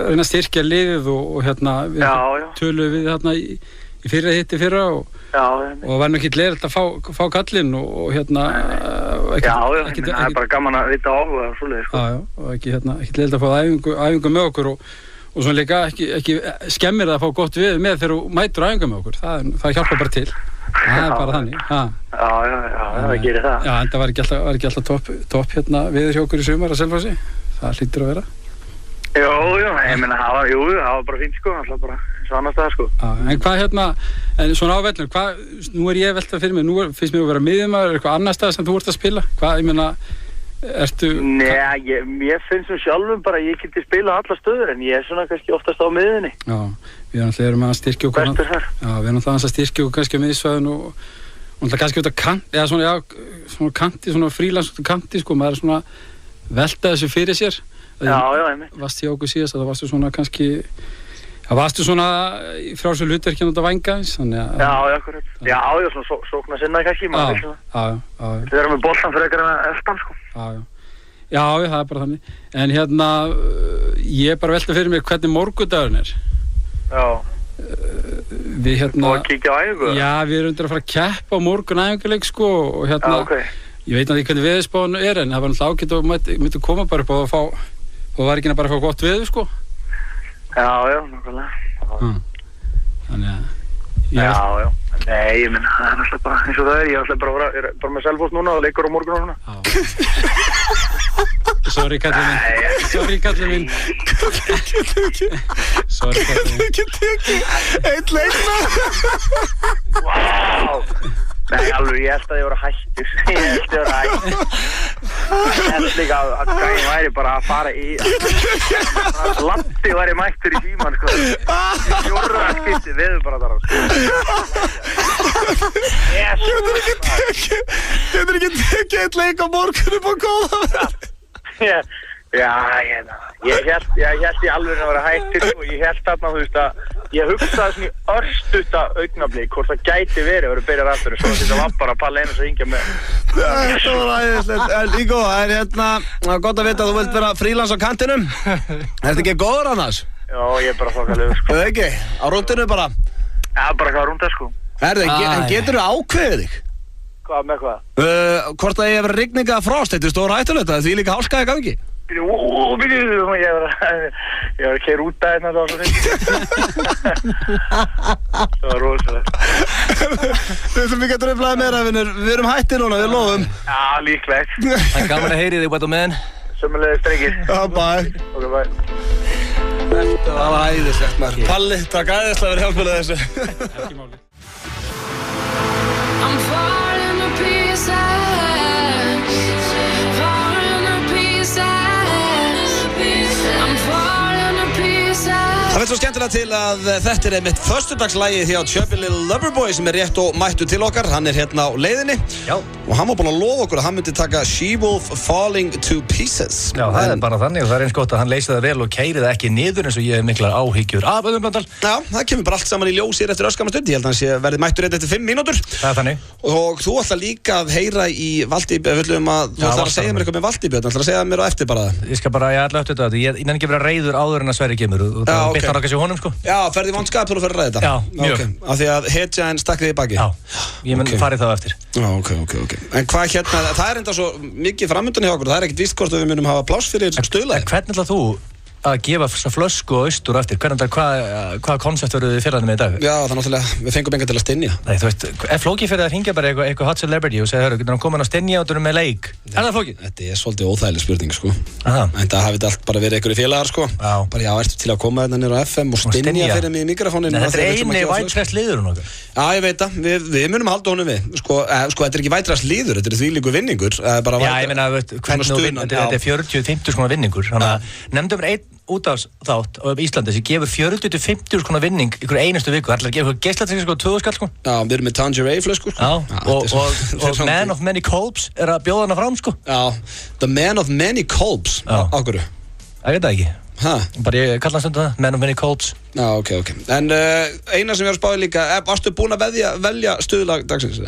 reyna að styrkja liðið og við töluðum við, í fyrra og var nú ekki leiðilegt að fá kallinn og það er bara gaman að vita á og svoleiðis, sko. Og ekki leiðilegt að fá æfingu með okkur og svona líka ekki skemmir það að fá gott við með þegar þú mætur æfingu með okkur, það hjálpar bara til. Það er bara þannig. Það gerir það. Já, en það var ekki alltaf topp viður hjá okkur í sumar að Selfossi, það hlýtur að vera. Jú, ég meina, það var bara fínt, sko, alltaf bara eins og annars staðar, sko. En hvað en svona á vellinu, nú er ég veltað fyrir mig, nú finnst mér að vera miðjumaður, eitthvað annars staðar sem þú ert að spila, ég meina, ertu... Nei, mér finnst sjálfum bara að ég geti spila alla stöður, en ég er svona kannski oftast á miðjunni. Já, við erum að styrkja okkur... Bestur þar. Já, við erum alltaf að styrkja okkur kannski á miðsvæðinu og kannski út af kanti, eða svona kanti, svona frílans út af kanti, sko, maður er svona velta þessu fyrir sér. Einmitt. Varst hjá okkur síðast að það varstu svona kannski varstu svona frá þessu hlutverkinu út af vænga þannig að akkurat. Svona sókna sinna kannski maður við erum með boltan fyrir eitthvað eftir, sko. Já, það er bara þannig en ég er bara velta fyrir mig hvernig morgundagurinn er. Við og að kíkja á æfingu? Já, við erum undir að fara að keppa á morgun æfinguleik, sko, og ég veit náttúrulega hvernig veðurspáin er, en það var náttúrulega ágætt og myndi koma bara upp og var ekki bara að fá gott veður, sko. Já, nákvæmlega. Þannig að... Já. Nei, ég minna, það er alltaf bara eins og það er. Ég er alltaf bara með Selfoss núna og leikur á morgun og svona. Sorry, kallið minn. Sorry, kallið minn. Ekki tekið eitt leikna. Vá. Nei, alveg, ég held að ég voru hættur. Ég held líka að gæðin væri bara að fara í... Latti væri mættur í síman, sko. Fjóra skipti veður bara þar á, sko. Getur ekki tekið eitt leik á morgun upp á góða? Ég held í alveg að vera hættur og ég held þarna, þú veist að ég hugsaði svona í örstutta augnablik hvort það gæti verið að vera byrjar aftur og svo þetta var bara að Palli Einarsson að hringja með. Þetta var æðislegt. En Ígó, það er gott að vita að þú vilt vera frílans á kantinum. Ertu ekki góður annars? Já, ég er bara þokkalegur, sko. Þú ekki? Á rúndinu bara? Já, bara hvað rúnda, sko. En geturðu ákveðið þig? Hvað með hvað? Hvort það ég verið rigninga að frost, þetta er stóra hættulegt, því líka hálskaði gangi. Ég var að keyra út að hérna, það var svo fyndið. Það var rosalegt. Við ætlum ekki að truflaði meira, vinnur. Við erum hættir núna, við lofum. Já, líklegt. Það er gaman að heyri þig, what a man. Sömulegis, drengir. Já, bye. Ok, bye. Þetta var æðislegt, maður. Palli, takk æðislega fyrir hjálpulega þessu. Ekki máli. I'm falling to pieces. Falling to pieces. I'm falling to pieces. Það finnst svo skemmtilega til að þetta einmitt föstudagslagið hjá Chubby Little Loverboy sem rétt og mættu til okkar. Hann hérna á leiðinni. Já. Og hann var búinn að lofa okkur að hann myndi taka She-Wolf Falling to Pieces. Já, það bara þannig og það eins gott að hann leysi það vel og keyri það ekki niður eins og ég hef miklar áhyggjur af Auðun Blöndal. Já, það kemur bara allt saman í ljós hér eftir örskamma stund. Ég held að hann sé verið mættur eftir 5 mínútur. Það þannig. Og þú ætla líka að heyra í Valdi, þú ætlar að segja mér eitthvað með Valdi Björn, ætlar að segja mér á eftir bara. Ég skal bara, ég ætla eftir þetta. Ég nenni ekki vera reiður áður en að Sverrir kemur og það bitnar okkar sér honum sko. Já, ferði í vondskap þú að ræða þetta. Já, mjög. Okay. Af því að hetjaðin stakk þig í baki. Já, ég mun farið þá eftir. Já, ok. En hvað hérna, það enda svo mikið framöndan hjá okkur, það ekkert víst hvort að við munum hafa pláss fyrir stuðlaði. Hvernig ætlar þú að gefa flösku og austur eftir? Hvaða koncept verður þið fyrraðið með í dag? Já, það náttúrulega, við fengum enga til að stynja. Nei, þú veist, flókið fyrir að hringja bara eitthvað hot celebrity og segja, hörru, getur hann komin að stynja og þú erum með leik? Er það flókið? Þetta er svolítið óþægileg spurning, sko. En það hafði allt bara verið einhverju félagar, sko. Já. Bara, já, ertu til að koma hérna niður á FM og stynja fyrir mig í mikrofóninn. Þetta er eini vætræst liðurinn okkar. Já, ég veit það, við munum halda honum við. Sko, þetta er ekki vætræst liður, þetta er þvílíkur vinningur. Já, ég meina, þetta er 40-50 konar vinningur. Þannig að nefndum einn útafsþátt á Íslandi sem gefur 40-50 konar vinning ykkur einustu viku. Það er að gefa geislatrygg sko 2 skall sko. Já, við erum með Tangerine flösku sko. Já, og Man of Many Colbs er að bjóða hana fram sko. Já, The Man of Many Colbs. Á hverju? Ég veit það ekki. Hæ? Bara ég kalla hann stundum það, Man of Many Colbs. Já, ok. En eina sem ég var að spáði líka, varstu búin að velja stuðlag dagsins?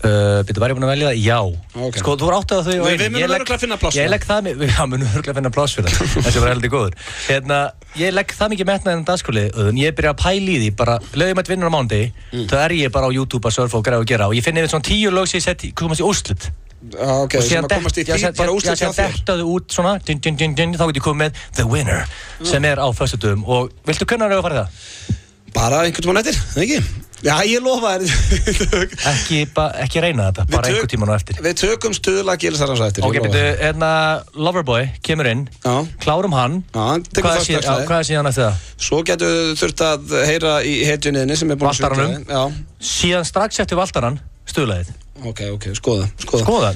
Býttu, var ég búin að velja það? Já. Okay. Sko, þú var áttið að þau og Við munum örugglega finna pláss. Ég legg það mikið, já, munum örugglega finna pláss fyrir það. Þessi var heldur góður. Ég legg það mikið metnað en dagskólið, ég byrja að pæla í því, bara, leiði ég mætt vinnur á mánudegi, þá ég bara á YouTube að surfa og græða og gera og ég finn yfir svona 10 lög sem ég komast í úrslit. Ok, sem að komast í bara úrslit hjá þér. Já, sem dettaðu út svona, þá get ég komið með The Winner, sem er á föstudögum og viltu kunna að fara það? Bara einhvern tímann eftir, ekki? Já, ég lofa þér. Ekki reyna þetta, bara einhvern tímann á eftir. Við tökum stuðlag Gilsarans á eftir. Ok, Loverboy kemur inn, klárum hann. Hvað er síðan eftir það? Svo getur þurft að heyra í hetjunniðinni sem er búin að Valtaranum. Síðan strax eftir Valtaran, stuðlagið. Ok, skoða.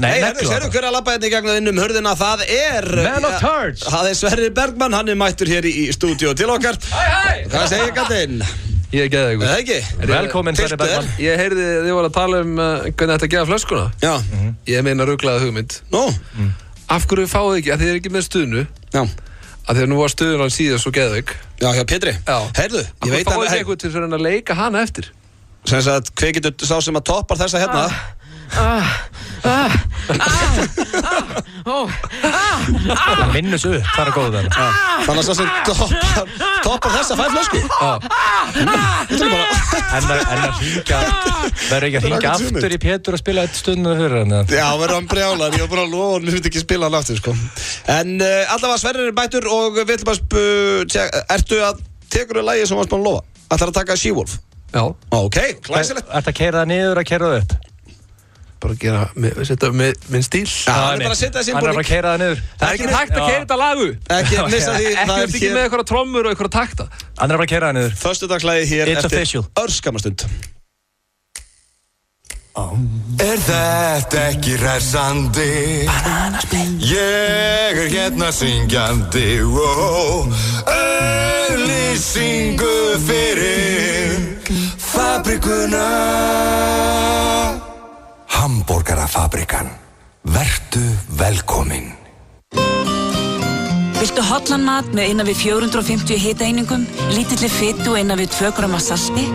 Nei, sérðu hver að labba hérna í gegnum innum hurðina, það er Man of Turds. Það er Sverrir Bergmann, hann er mættur hér í stúdíó til okkar. Hæ! Hvað segir Gatinn? Ég er geðið ykkur. Ekki? Velkomin Sverrir Bergmann. Ég heyrði þið voru að tala hvernig þetta gefa flöskuna. Já. Ég meina ruglaði hugmynd. Nó? Af hverju fáið ekki, að þið er ekki með stuðnu. Já. Að þið nú var stuðun á síðan svo geðið ykkur. Já, hjá Pétri. Já. Heyrðu, ég veit að fáið ekki eitthvað til fyrir að leika hana eftir. Sem sagt, hver getur sá sem að toppar þessa hérna? Minnus upp, það er góð þarna. Þannig að sá sem toppar þessa 5 flösku. En að hringja, verður ekki að hringja aftur í Pétur að spila eitt stundinu fyrir hann? Já, verður hann brjálar, ég var bara að lofa hann, við myndum ekki spila hann aftur, sko. En allavega Sverrir er bættur og við ætlum að ertu að tekur þú lagið sem varst búin að lofa? Ætlar að taka She-Wolf? Já. Ok, glæsilegt. Ætlar að keyra það niður að keyra það upp? Bara að setja minn stíl. Já, hann er bara að setja það Hann er bara að keyra það niður. Það er ekki hægt að keyra þetta lagu. Ekki missa því. Ekki með eitthvað trommur og eitthvað takta. Hann er bara að keyra það niður. Föstudagslagið hér eftir örskamastund. Er þetta ekki hressandi? Ég er hérna syngjandi. Auglýsingu fyrir fabrikuna. Hamborgarafabrikan. Vertu velkomin. Viltu hollan mat með innan við 450 hitaeiningum, lítilli fitu og innan við 2 grama salti?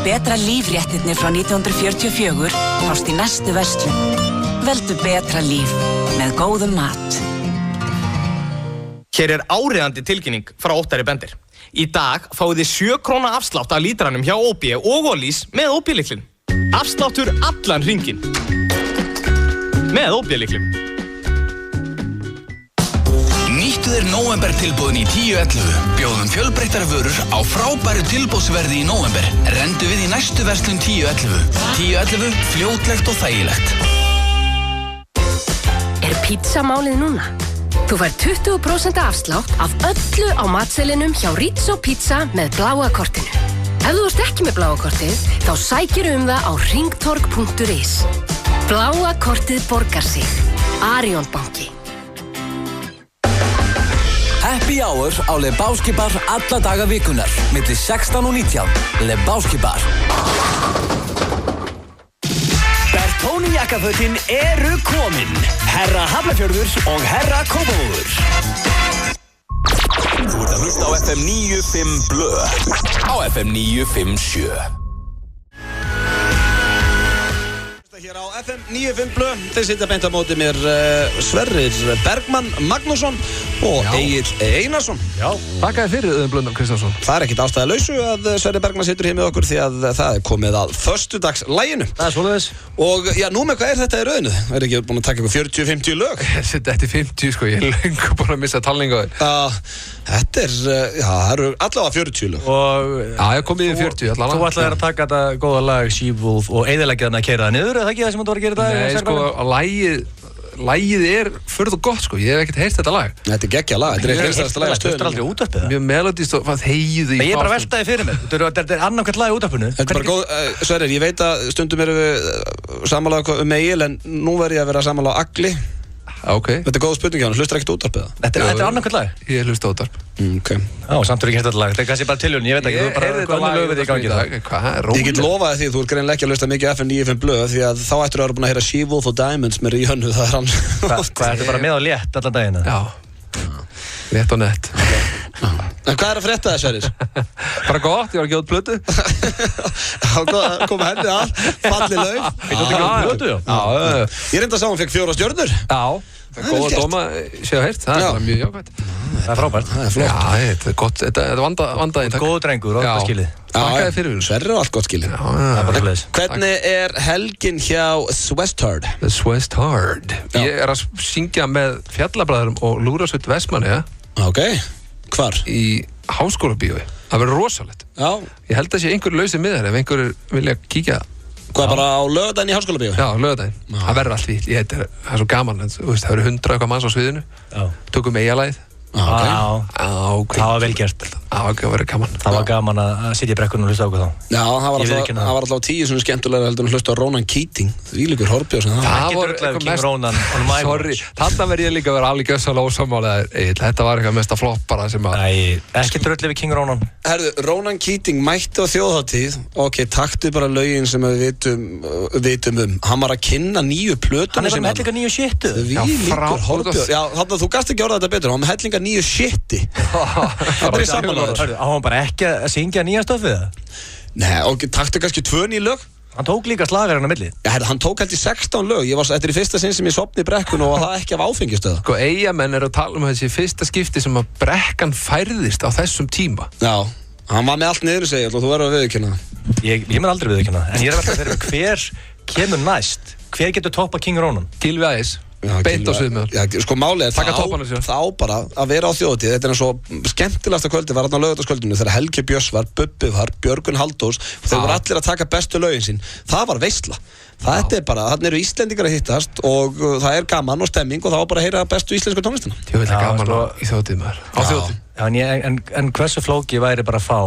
Betra lífréttirnir frá 1944 fást í næstu verslun. Veldu betra líf með góðum mat. Hér er áríðandi tilkynning frá Óttari Bendir. Í dag fáið þið 7 króna afslátt af lítranum hjá OB og Ólís með OB-lyklin. Afsláttur allan hringinn. Með OB-lyklin. Nýttu þér nóvembertilboðin í 10.11. Bjóðum fjölbreyttara vörur á frábæru tilboðsverði í nóvember. Rendu við í næstu verslun 10.11. 10.11, fljótlegt og þægilegt. Er pítsamálið núna? Þú fær 20% afslátt af öllu á matselinum hjá Rizzo Pizza með bláa kortinu. Ef þú ert ekki með bláa kortið, þá sækir það á hringtorg.is. Bláa kortið borgar sig. Arion banki. Happy Hour á Lebowski Bar alla daga vikunar milli 16 og 19. Lebowski Bar. Bertoni jakkafötin eru komin. Herra Hafnarfjörður og Herra Kópavogur. Þú ert að hlusta á FM 95 Blö á FM 957. Hér á FM 95 Blö, þeir sitja beint á móti mér Sverrir Bergmann Magnússon og Egill Einarsson. Já, þakkaði fyrir Blöndal Kristjánsson. Það ekkert ástæðalausu að Sverrir Bergmann situr hér með okkur því að það komið að föstudagslæginu. Það svoleiðis. Og já, númer hvað þetta í rauðinu? Er ekki búin að taka ykkur 40-50 lög? Ég sitt eftir 50 sko, ég lengur búin að missa talninga á þér. Þetta það eru allavega 40 lög. Og ég kom í 40 allavega. Þú ætlaðir að taka þetta góða lag She-Wolf og eyðileggja þarna að keyra það niður, er það ekki það sem þú var að gera þetta? Nei, sko, lagið er fyrð og gott sko, ég hef ekkert heyrt þetta lag. Þetta er geggjað lag, þetta er eitt einstæðasta lag á stöðunni. Þú ert aldrei útvarpið það? Mjög melodíst og heyðu í Ég er bara að velta þig fyrir mér, þetta er annarkvæmt lag í útvarpinu. Þetta er bara góð, Sverrir, ég veit að stundum erum við sammála Egil, en nú verð ég að vera sammála Agli. Okay. Þetta er góð spurning hjá hann, hlustar ekkert útvarpið það? Þetta er annarkvæmt lag? Ég hlusta útvarp. Okay. Samt er ekki hægt þetta lag, þetta er kannski bara tilhjörn, ég veit ekki, þú er bara hvernig lögur þig í gangi það. Ég get lofaði því, þú ert greinlega ekki að hlusta mikið FM 95 Blö, því að þá ættir að vera búin að heyra She-Wolf og Diamonds með Ríhönnu, það er hann. Hvað, ertu bara með á létt allan dagina? Já, létt og nett. En hvað er að frétta þess, Sverrir? Bara gott, ég var ekki átt plötu. Já, kom henni að, falli lauf. Þú ert ekki átt plötu, já? Ég reynda að sá hann fekk 4 stjörnur. Já, það er góð að dóma, séu að heyrt, það er bara mjög jákvæmt. Það er frábært. Það er flott. Já, þetta er gott, þetta er vandaðinn. Góð drengur, og allt skilið. Þakkaði fyrir. Sverrir er allt gott skilið. Það er bara hlæðis. Hvernig er helgin hjá Swestard? The Swestard. Ég er að syngja með Fjallabræðurum og Lúrasveit Vestmannaeyja. Ok, hvar? Í Háskólabíói. Það verður rosalegt. Já. Ég held að sé einhver lausir miðar ef einhver vilja kíkja. Hvað, bara á laugardaginn í Háskólabíói? Já, laugardaginn. Það verður allt vill. Það er svo gaman, það verður 100 eitthvað manns á sviðinu. Tökum eigalagið. Það var vel gert. Það var gaman. Það var gaman að sitja í brekkunum og hlusta á okkur þá. Já, það var alltaf 10 svona skemmtulega heldur en hlusta á Ronan Keating. Þvílíkur Horbjörn sem það. Það getur öll King Ronan on my Sorry, þarna verð ég líka að vera alveg gjössalega ósammálaðir. Þetta var eitthvað mesta flopp bara sem að... Nei, ekki dröll yfir King Ronan. Herðu, Ronan Keating mætti á þjóðhátíð. Ok, taktu bara lögin sem við vitum um. Hann var að kynna nýju plötuna sem... Hann er bara með hellinga nýju shitu. Þvílíkur Horbjörn. Já, þannig að þú gast ekki orða þetta betur. Hann með hellinga nýju shiti. Það er í samanlæður. Á hann bara ekki að syngja nýja stöfið það? Nei, ok, taktu kannski 2 ný lög. Hann tók líka slagarinn á milli. Já, hann tók held í 16 lög. Þetta er í fyrsta sinn sem ég sopni í brekkun og það ekki af áfengistöða. Sko, Eyjamenn eru að tala um þessi fyrsta skipti sem að brekkan færðist á þessum tíma. Já, hann var með allt niður segja og þú verður að viðurkenna. Ég mun aldrei viðurkenna. En ég er að velta fyrir mig, hver kemur næst? Hver getur toppað King Ronan? Gylfi Ægis. Beint á sviðmjöður. Já, sko málið er þá bara að vera á þjóðhátíð. Þetta er eins og skemmtilegasta kvöldi var þarna á laugardagskvöldinu þegar Helgi Björns var, Bubbi var, Björgun Halldórs og þeir voru allir að taka bestu lögin sín. Það var veisla. Þetta er bara, þarna eru Íslendingar að hittast og það er gaman og stemming og það var bara að heyra bestu íslensku tónlistina. Ég vil ekki gaman í þjóðhátíð maður. Á þjóðhátíð. En hversu flóki væri bara að fá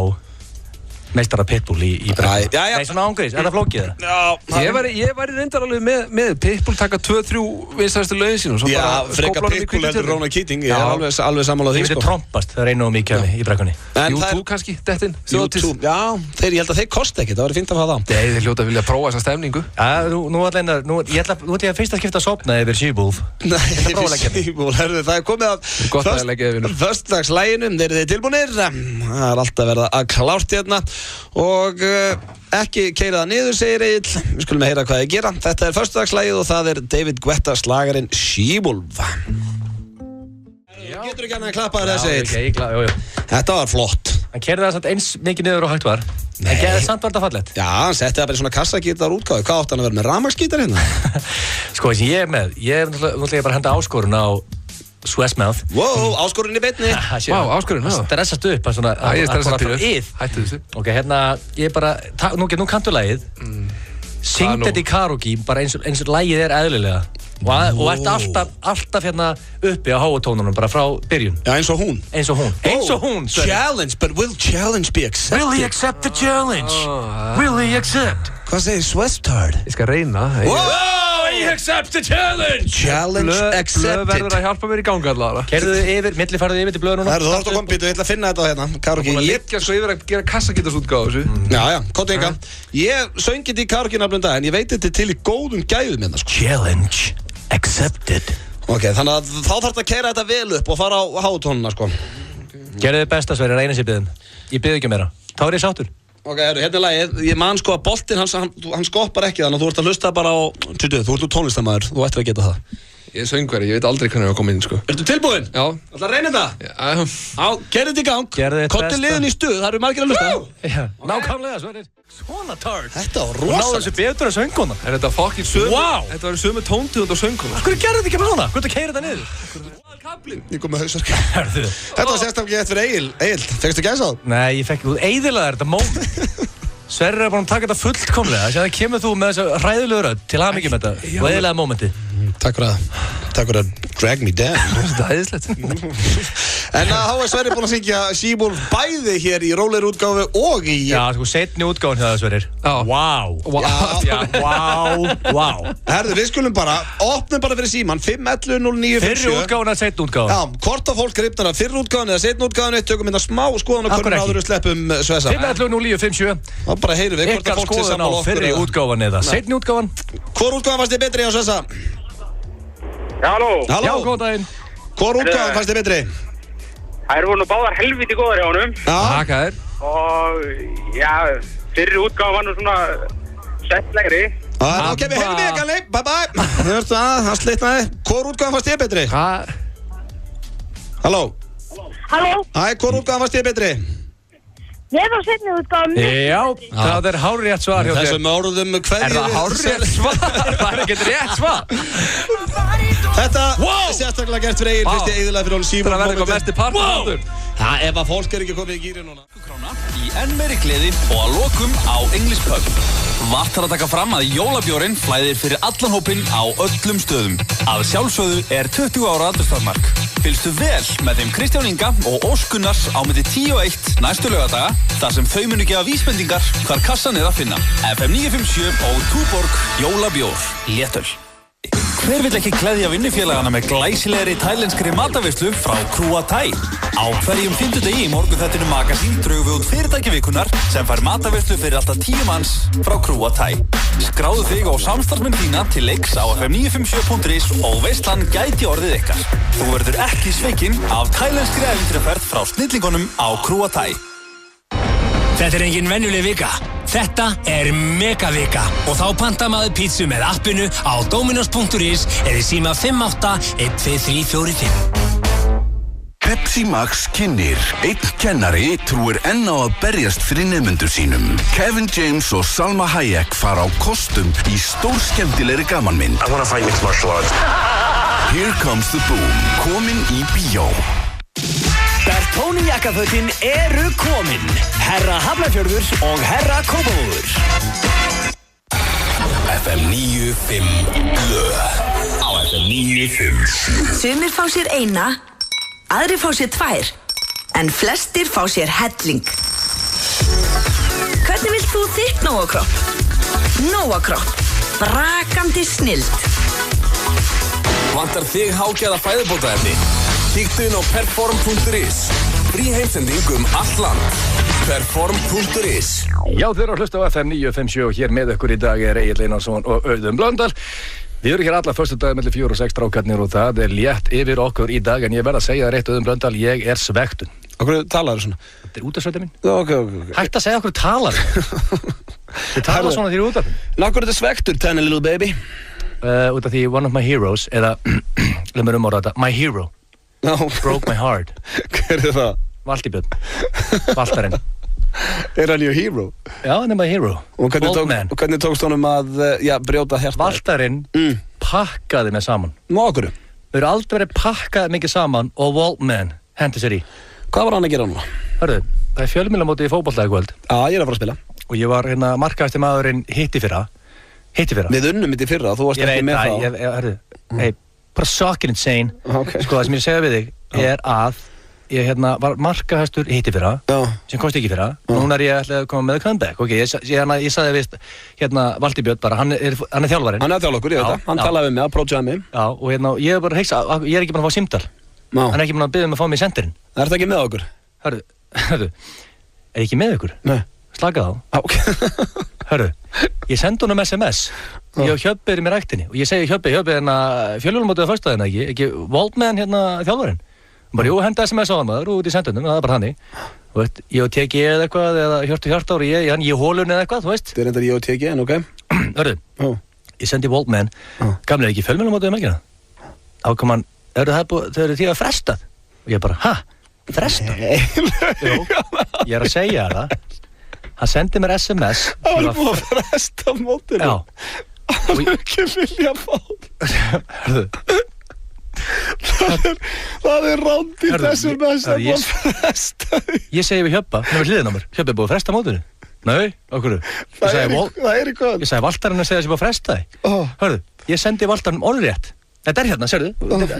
meistara Pitbull í brekku? Nei, svona ángurís, er það flókið það? Já, ég væri reyndar alveg með Pitbull taka 2-3 vinstæðstu lögin sín og svo bara frekar Pitbull heldur Ronan Keating. Ég er alveg sammála því, sko. Ég veit trompast, það er einu og mikið í brekkunni. YouTube kannski, dettin. YouTube, já, ég held að þeir kosti ekki, það væri fínt að fá það. Nei, þeir hljóta að vilja prófa þessa stemningu. Nú ætla ég fyrst að skipta sofna yfir She-Wolf. Herðu, það er komið að föstudagslæginum, þeir eru tilbúnir. Það er alltaf verið að klárt hérna og ekki keyra það niður, segir Egill. Við skulum heyra hvað þið gera. Þetta er föstudagslægið og það er David Guetta slagarinn She-Wolf. Getur ekki annað að klappa þér þessi Egill? Þetta var flott. Hann keyrði það samt eins mikið niður og hægt var. En gerði samt var þetta fallegt. Já, hann setti það bara í svona kassagítar útgáðu. Hvað átti hann að vera með rafmagnsgítar hérna? Sko, sem ég er með, ég er náttúrulega bara að henda áskorun á Swestmouth. Wow, áskorun í beinni. Wow, áskorun, já. Það stressast upp, hann svona... Ég er stressast upp. Hættu þessu. Ok, hérna, ég bara, nú kanntu lagið. Syngd þetta í karaoke, bara eins og lagið er eðlilega. Og ert alltaf hérna uppi á háatónunum, bara frá byrjun. Já, eins og hún. Eins og hún. Challenge, but will challenge be accepted? Will he accept the challenge? Will he accept? Hvað segir Swestard? Ég skal reyna. Wow, accept the challenge. Challenge accepted. Blöð verður að hjálpa mér í ganga allavega. Keyrðu yfir, millifarðu yfir til blöð núna. Þú þarft að koma býtu, ég ætla að finna þetta á hérna. Karaoke. Ég liggja svo yfir að gera kassagítarsútgáfu þessu. Já, komdu enga. Ég söng þetta í karaoke nafnum dag, en ég veit þetta til í góðum gæðum hérna, sko. Challenge accepted. Ok, þannig að þá þarf þetta að keyra þetta vel upp og fara á hátónuna, sko. Gerðu þið besta, Sverrir, eina sér biðum. Ég bið ekki meira. Þá er ég sáttur. Ok, hérna er lagið. Ég man sko að boltinn, hann skoppar ekki þannig að þú ert að hlusta bara á... Þú ert tónlistarmaður, þú ættir að geta það. Ég er söngveri, ég veit aldrei hvernig ég var að koma inn, sko. Ertu tilbúinn? Já. Ætla að reyna þetta? Já. Á, gerðu þetta í gang. Kottu liðin í stuð, það eru margir að hlusta. Já, nákvæmlega, Sverrir. Svona tart. Þetta var rosalegt. Þú náðu þessu betur að sönguna. Er þetta fucking sömu? Wow. Þetta var sömu tóntegund á sönguna. Hvernig gerðu þetta ekki bara svona? Hvernig keyrið þetta niður? Ég kom með hausverk. Þetta var sérstaklega gett fyrir Egil. Fekstu gæsað? Nei, ég fekk, þú eyðilaðir þetta moment. Sverrir er bara að taka þetta fullkomlega. Þannig að kemur þú með þessa hræðilegu rödd til hamingjum þetta og eyðilaði momenti. Takk fyrir að drag me down. Þetta er æðislegt. En þá er Sverrir búinn að syngja She-Wolf bæði hér í rólegri útgáfu og í... Já, sko, seinni útgáfun hjá það, Sverrir. Vá. Herðu, við skulum bara, opnum bara fyrir síman, 511-0957. Fyrri útgáfun eða seinni útgáfun? Já, hvort að fólk gripnar að fyrri útgáfun eða seinni útgáfun, tökum hérna smá skoðan og hvernig áður við sleppum Svessa. 511-0957. Þá bara heyrum við hvort að fólk sé sammála okkur. Fyrri útgáfun eða seinni útgáfun. Hvor útgáfun fannst þið betri á Svessa? Halló. Já, góðan daginn. Hvor útgáfun fannst þið betri? Það voru nú báðar helviti góðar hjá honum. Já. Og, já, fyrri útgáfan var nú svona settlegri. Ok, við heyrðum við, Galli. Bye. Þú veist það, hann slitnaði. Hvor útgáfun fannst þið betri? Halló. Hæ, hvor útgáfun fannst þið betri? Ég var seinni útgáfan. Já, það er hárrétt svar hjá þér. Þessum orðum hverju... Er það hárrétt svar? Það er ekkert rétt svar. Þetta er sérstaklega gert fyrir Egil, fyrst ég eyðilega fyrir honum Símon. Það verður eitthvað mesti partur. Það ef að fólk ekki komið í gýri núna. Í enn meiri gleði og að lokum á English Pub. Vart þarf að taka fram að jólabjórinn flæðir fyrir allan hópinn á öllum stöðum. Að sjálfsögðu er 20 ára aldurstakmark. Fylgstu vel með þeim Kristján Inga og Óskunnars á milli 10 og 1 næstu laugardaga, þar sem þau munu gefa vísbendingar hvar kassan er að finna. FM 957 og Túborg jólabjór. Léttöl. Hver vill ekki gleðja vinnufélagana með glæsilegri tælenskri mataveislu frá Krúa Thai? Á hverjum fimmtudegi í morgunþættinum Magasín drögum við út fyrirtæki vikunnar sem fær mataveislu fyrir alltaf 10 manns frá Krúa Thai. Skráðu þig og samstarfsmenn þína til leiks á fm957.is og veislan gæti orðið ykkar. Þú verður ekki svikinn af tælenskri ævintýraferð frá snillingunum á Krúa Thai. Þetta er engin venjuleg vika. Þetta er megavika og þá panta maður pítsu með appinu á dominos.is eða síma 58-12345. Pepsi Max kynnir. Einn kennari trúir enn á að berjast fyrir nemendur sínum. Kevin James og Salma Hayek fara á kostum í stórskemmtilegri gamanmynd. I wanna fight mixed martial arts. Here Comes the Boom. Komin í bíó. Bertoni jakkafötin eru komin. Herra Hafnarfjörður og Herra Kópavogur. FM 95 Blöð. Á FM 95. Sumir fá sér eina, aðrir fá sér 2, en flestir fá sér helling. Hvernig vilt þú þitt Nóakropp? Nóakropp. Brakandi snilld. Vantar þig hágæða fæðubótaefni? Kíktu inn á perform.is. Frí heimsending allt land. Perform.is. Já, þeir eru að hlusta á FM 957 og hér með okkur í dag er Egill Einarsson og Auðun Blöndal. Við erum hér alla föstudaga milli 4 og 6 strákarnir og það er létt yfir okkur í dag, en ég verð að segja það rétt, Auðun Blöndal, ég er svektun. Okkur talar svona? Þetta er útvarpssveitin mín. Ok. Hætt að segja okkur talar. Þið talar svona því í útvarpinu. Nákvæmur þetta svektur, tiny little baby? Út af því one of my heroes, eða, leið mér orða þetta, my hero. No. Broke my heart. Hver er það? Valdi Björn. Valtarinn. Er hann your hero? Já, hann er my hero. Og hvernig tókst honum að brjóta hjarta? Valtarinn pakkaði mig saman. Nú okkur? Þau eru aldrei verið pakkað mikið saman og Waltman hendi sér í. Hvað var hann að gera núna? Hörðu, það er fjölmiðlamótið í fótbolta í kvöld. Já, ég er að fara að spila. Og ég var hérna markaðasti maðurinn hitti fyrra. Við unnum þetta í fyrra, þú varst ekki með þá. Hörðu, hey, bara sucking insane. Okay. Sko, það sem ég segja við þig er að ég var markahæstur hitti fyrra, sem kosti ekki fyrra. Núna ég ætlaði að koma með comeback. Ok, ég sagði vist, Valtý Björn bara, hann er þjálfarinn. Hann er þjálfokkur, ég veit það. Hann talaði við mig, approachaði mig. Já, og ég bara heiksa, ég er ekki búin að fá símtal. Hann er ekki búin að biðja mig að fá mig í sendirinn. Það ert ekki með okkur? Hörðu, er ekki með ykkur? Nei. Slaka þá. Hörðu, ég sendi honum SMS. Ég og Hjöbbi er í mér ræktinni. Og ég segi Hjöbbi fjöljónumótið á föstudaginn, ekki Waldman þjálfarinn. Bara, jú, henda SMS á hann maður út í sendunum, það er bara hannig. Þú veist, ég og TG eða eitthvað, eða Hjörtur Hjartar og ég í hólunni eða eitthvað, þú veist. Þetta er reyndar ég og TG, en ok. Hörðu, ég sendi Waldman, gamlega ekki fjölmiðlumótið um helgina. Þá kom hann, þau eru því að frestað. Og ég bara, frestað? Jú, ég er að segja það. Hann sendi mér SMS. Það var búin að fresta mótinu. Já. Það er ekki vilja að fá. Hörðu. Það er rándýrt SMS að búin að fresta. Ég segi við Hjöbba, hann er hliðin á mér. Hjöbbi er búin að fresta mótinu. Nei, okkur. Það er í hvað. Ég segi Valtarinn að segja að ég búin að fresta þig. Hörðu, ég sendi Valtarinn orðrétt. Þetta er sérðu,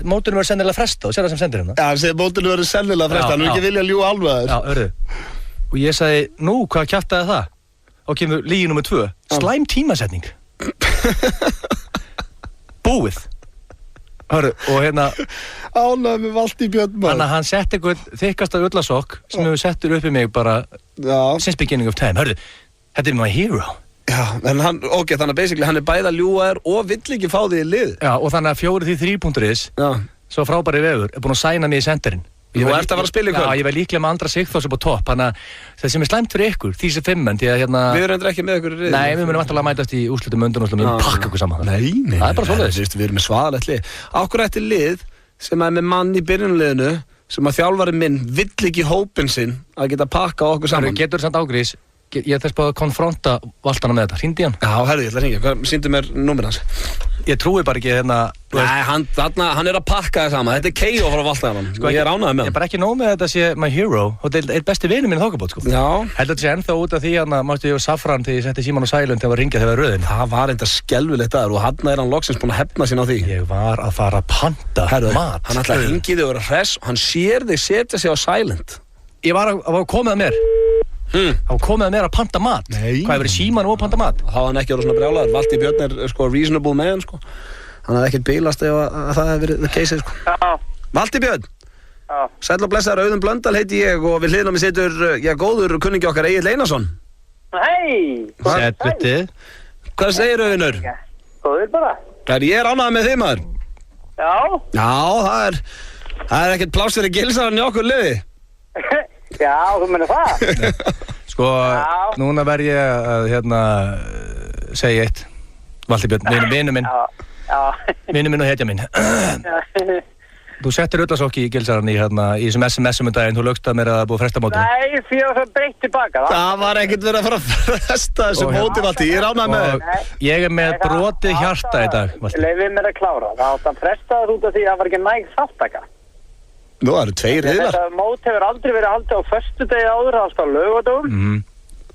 mótinu verður sennilega fresta og sér það sem sendir hérna. Já, hann segir mótinu verður sennilega fresta, hann er ekki vilja að ljúga alveg þess. Já, hörðu. Og ég sagði, nú, hvað kjaftaði það? Og kemur lígi nummer 2, slæm tímasetning. Búið. Hörru, og Ánægði með Valtý Björn maður. Þannig að hann setti eitthvað þykkasta ullasokk sem hefur settur upp í mig bara since beginning of time. Hörru, þetta er my hero. Já, en þannig að basically hann er bæða ljúgaður og vill ekki fá því í lið. Já, og þannig að 4-3.is, svo frábæri vegur, er búin að sæna mig í senderinn. Þú ert að fara að spila í kvöld? Já, ég var líklega með Andra Sigþórs upp á topp, þannig að það sem er slæmt fyrir ykkur, því sem 5 menn, því að Við erum ekki með ykkur í riðli. Nei, við munum vantarlega mætast í úrslitum undanúrslitum, við pakka ykkur saman. Nei, það er bara svoleiðis. Við erum með svaðalegt lið. Akkur eftir lið sem er með mann í byrjunarliðinu sem að þjálfarinn minn vill ekki hópinn sinn að geta pakka okkur saman. Getur samt ágrís, ég þess bara að konfronta Valtana með þetta, hringdi hann? Já, herru, ég ætla að hringja, sýndu mér númerið hans. Ég trúi bara ekki Nei, hann er að pakka það saman, þetta er K.O. frá Valtana, ég er ánægður með hann. Ég er bara ekki nóg með þetta að sé my hero, og þetta er besti vinur minn í þokkabót, sko. Já. Heldur þetta sé ennþá út af því að mástu ég og Safran þegar ég setti Símon og Sælund þegar var ringja þegar var röðin. Það var eitthvað skelfilegt aður og hann er loksins búinn að hefna sín á því. Ég var að fara að panta mat. Hann ætlaði að hringja þig og vera hress og hann sér þig setja sig á Silent. Ég var að komið að mér. Þá komið að mér að panta mat. Nei. Hvað hefur verið Síman og panta mat? Þá hann ekki verið svona brjálaður. Valtý Björn er sko reasonable man sko. Hann hafði ekkert bílast ef að það hefði verið the case sko. Já. Valtý Björn. Já. Sæll og blessaður, Auðun Blöndal heiti ég og við hliðina á mig situr góður kunningi okkar Egill Einarsson. Hei. Sæll. Hvað segir Auðunur? Góður bara. Ég er ánægður með þig maður. Já. Já, það er ekkert pláss fyrir gilsarinn í okkur liði. Já, þú meina það? Sko, núna verð ég að segja eitt. Valtý Björn, vinur minn. Vinur minn og hetja minn. Þú settir ullasokki í gilsarinn í þessum SMS-um daginn, þú lögst að mér að það búið að fresta mótinu. Nei, því að það breytt tilbaka. Það var ekkert verið að fara að fresta þessu móti, Valtý, ég er ánægður með þig. Ég er með brotið hjarta í dag, Valtý. Leifið mér að klára, það átt að fresta það út af því að það var ekki næg þáttaka. Nú, það eru 2 riðlar. Þetta mót hefur aldrei verið haldið á föstudegi áður, það var laugardögum.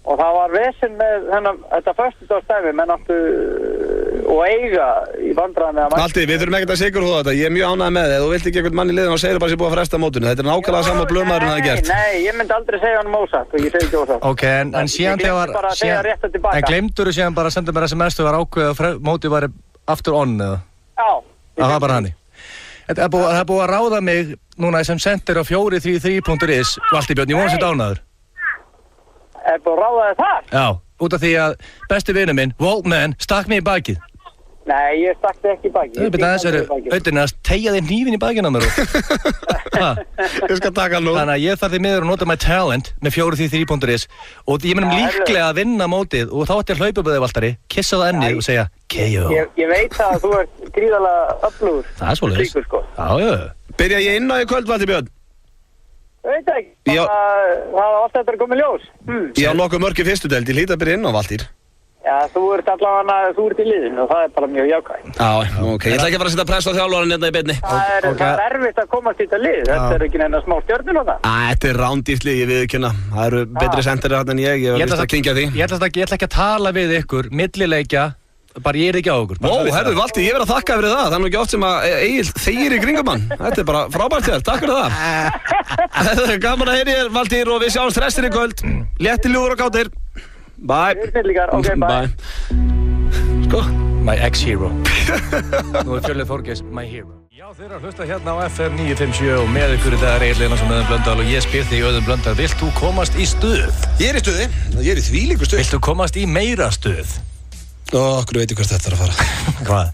Og það var vesinn með þetta föstudagsdæmi, menn áttu og eiga í vandræðan með að Valtý, við þurfum ekkert að sigurhúða þetta, ég er mjög ánægður með þig. Þú vilt ekki einhvern mann í liðinu og segir bara að ég búið að fresta mótinu. Þetta er nákvæmlega sama blöðmaðurinn það gert. Nei, ég myndi aldrei segja hann ósatt og ég segi ekki ósatt. Ok, en síðan þegar en gleymdur þú síðan bara að senda mér SMS þú var ákveð að mótið var aftur on eða? Já. Það var bara hannig. Það er búið að ráða mig núna sem sendir á 433.is Valtý Björn, ég vonast þetta ánæður. Er búið að ráða þig þar? Já, út af því að besti vinur minn, Waldman, stakk mig í bakið. Nei, ég stakk þig ekki í bakið. Þess eru auðvitað að tegja þig hnífinn í bakið á mér. Ég skal taka hann nú. Þannig að ég þarf því miður að nota my talent með 433.is og ég munum líklega að vinna mótið og þá ætti ég að hlaupa upp þig Valtari, kissa það ennið og segja K.O. Ég veit að þú ert gríðarlega öflugur. Það er svoleiðis. Já. Byrja ég inn á í kvöld, Valtý Björn? Veit ekki, það var alltaf þetta komið ljós. Ég á nokkuð mörg í fyrstu deild, ég hlýt að byrja inn á Valtýr. Já, þú ert allavega, þú ert í liðinu og það er bara mjög jákvæð. Já, ok, ég ætla ekki að fara að setja press á þjálfarinn hérna í beinni. Það er erfitt að komast í þetta lið, þetta er ekki neina smá stjörnur á það. Þetta er rándýrt lið, ég viðurkenna. Það eru betri senterir hérna en ég var vist að kynkja því. Ég ætla ekki að tala við ykkur, millileikja, bara ég ekki á okkur. Herðu Valdi, ég verð að þakka fyrir það. Það nú ekki oft sem að Egil þegir í kringum hann. Þetta bara frábært þér, takk fyrir það. Þetta gaman að heyri þér, Valdir, og við sjáumst restin í kvöld. Létti ljúður og kátir. Bye. Okay, bye. Sko. My ex-hero. Nú Fjölnir Þorgeirs, my hero. Já, þeir eru að hlusta hérna á FM 957 og með ykkur í dag Egil Einarsson Auðun Blöndal og ég spyr þig Auðun Blöndal, vilt þú komast í stuð? Ég í stuði, ég í þvílíku stuð. Vilt þú komast í meira stuð? Okkur veit ég hvert þetta er að fara. Hvað?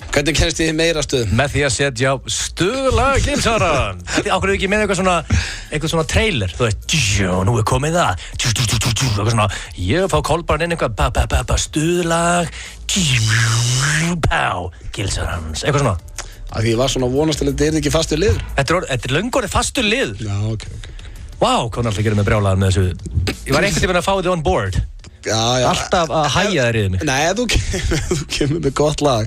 Hvernig kennst ég í meira stuð? Með því að setja á stuðlag Gilsaran. Okkur ekki með eitthvað svona trailer, þú veist, nú er komið það, eitthvað svona, ég fá Kolbarn inn eitthvað, stuðlag, Gilsarans, eitthvað svona. Af því ég var svona vonast til að þetta ekki fastur liður. Þetta er löngorðið fastur liður. Já, ok. Vá, hvað náttúrulega gerir mig brjálaður með þessu. Ég var einhvern tímann að fá þið on board. Já. Alltaf að hæja þér yfir mig. Nei, ef þú kemur með gott lag,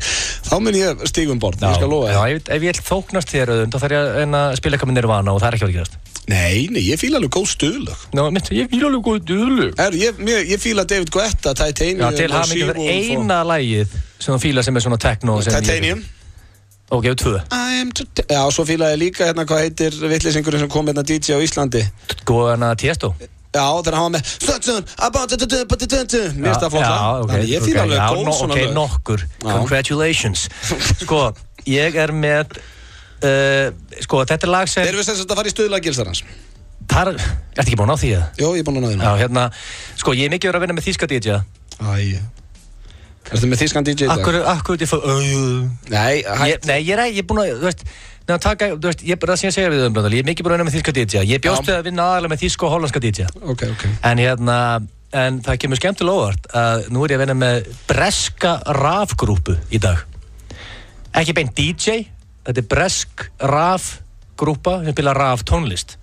þá mun ég stíga board, ég skal lofa það. Já, ef ég þóknast þér Auðun, þá þarf ég að spila eitthvað með Nirvana og það er ekki að gerast. Nei, ég fíla alveg góð stuðlög. Ég fíla alveg góð stuðlög. Ég fíla David Guetta, Titanium og til hamingju fyrir eina lagið sem þú fíla sem er svona techno. Titanium. Ok, 2. Já, svo fílaði ég líka hérna hvað heitir vitleysingurinn sem kom hérna DJ á Íslandi. Góðana Tiesto. Já, þegar hann var með mér stað flott lag. Þannig ég fíla alveg góð svona lög. Ok, nokkur. Congratulations. Sko, ég er með þetta er lag sem... Erum við sem sagt að fara í stuðlag Gilsarans? Ertu ekki búin á því? Jó, ég er búin á því. Já, hérna, sko, ég er mikið verið að vinna með þýska DJ. Ertu með þýskan DJ í dag? Akkur ég fór... Nei, ég er búin að, þú veist, ég er það sem ég segja við Blöndal, ég er mikið búin að vinna með þýska DJ. Ég bjóst við að vinna aðalega með þýska og hollandska DJ. Ok. En það kemur skemmtilega óvart að nú er ég að vinna með breska rafgrúpu í dag. Ekki beint DJ, þetta er bresk rafgrúpa sem spila raf tónlist.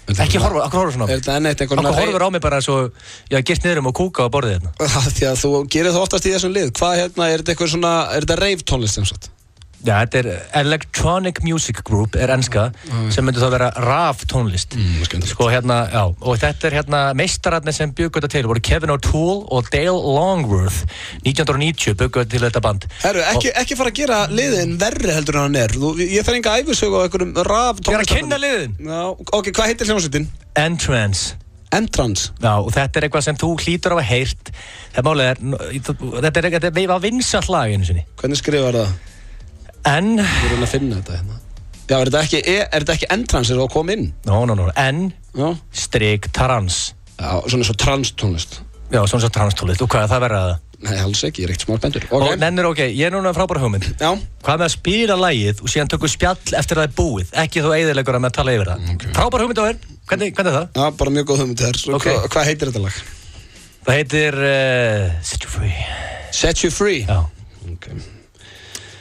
Ekki horfa, okkur horfa svona á mig. Okkur horfur á mig bara svo, ég girt niður og kúka á borðið hérna. Því að þú gerir það oftast í þessum lið. Hvað hérna, er þetta eitthvað svona, er þetta rave tónlist sem sagt? Já, þetta er Electronic Music Group, er enska, sem myndi þá vera raf tónlist. Sko hérna, já, og þetta er hérna meistararnir sem bjuggu þetta til, voru Kevin O'Toole og Dale Longworth, 1990 bjuggu til þetta band. Herru, ekki fara að gera liðin verri heldur en hann er. Ég þarf enga æfisögu á einhverjum raf tónlist. Ég er að kynna liðin. Já, ok, hvað heitir hljómsveitin? Entrance. Já, og þetta er eitthvað sem þú hlýtur á að heyrt. Þetta var vinsælt lag einu sinni. Hvernig skrifar það? N. Við erum að finna þetta hérna. Já, er þetta ekki Entrance að koma inn? No. N-trans. Já, svona svo trans-tónlist. Já, svona svo trans-tónlist. Og hvað er það verið að það? Nei, alls ekki, ég er ekkert smá spendur. Og nennir, ég er núna frábæra hugmynd. Já. Hvað með að spila lagið og síðan tökum spjall eftir að það er búið? Ekki þú eyðilegur að með að tala yfir það. Frábæra hugmynd á þér. Hvernig er það? Já, bara mjög góð hugmynd þér. Hvað heitir þetta lag? Það heitir Set You Free. Set You Free? Já. Ok.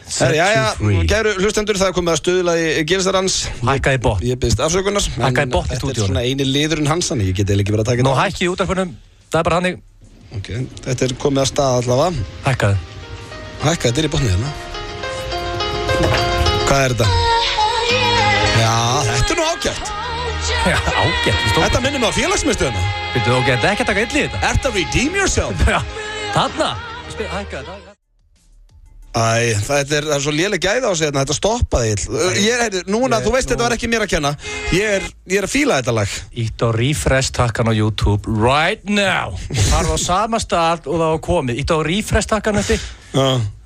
Kæru hlustendur, það er komið að stuðlagi Gilsarans. Hækkaði botn. Ég biðst afsökunar. Hækkaði botn í stúdíónu. Þetta er svona eini liðurinn hans, þannig ég geti ekki verið að taka þetta. Nú hækki í útvarpunum, það er bara hannig. Ok, þetta er komið að stað allavega. Hækkaði. Þetta er í botnið hérna. Hvað er þetta? Já, þetta er nú ágætt. Já, ágætt. Þetta minnir mig á félagsmiðstöðuna. Veitu, ok, þetta er ekki að taka illa í þetta. Ertu að redeem yourself? Já, þarna. Hækkaði. Það er svo léleg gæði á sig hérna, þetta stoppaði núna, þú veist þetta var ekki mér að kenna. Ég er að fíla þetta lag. Ítt á refresh takkan á YouTube right now og farðu á sama stað og það var komið. Ítt á refresh takkan eftir.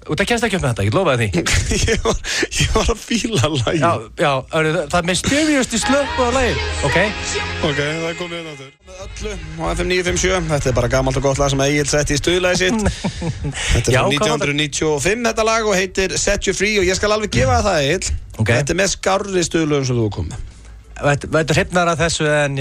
Og það kemst ekki upp með þetta, ég lofaði því. Ég var að fíla lagið. Já, það er mysteriously slökku á lagið. Ok, það er komið hérna áttur. Öllu á FM 957. Þetta er bara gamalt og gott lag sem Egil setti í stuðlagið sitt. Þetta er frá 1995 þetta lag og heitir Set You Free og ég skal alveg gefa það Egil. Þetta er með skárri stuðlögum sem þú komið. Þetta hrifnar að þessu en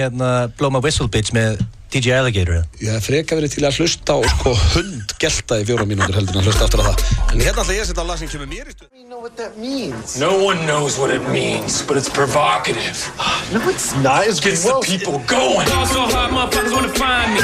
Blow My Whistle Bitch með DJ Alligator. Ég hef freka verið til að hlusta á hund gelta í 4 mínútur heldur en að hlusta aftur á það. En hérna ætla ég að setja á lag sem kemur mér í stuð. You know what that means. No one knows what it means, but it's provocative. No, it's not. It gets the people going. So hard, motherfuckers wanna find me.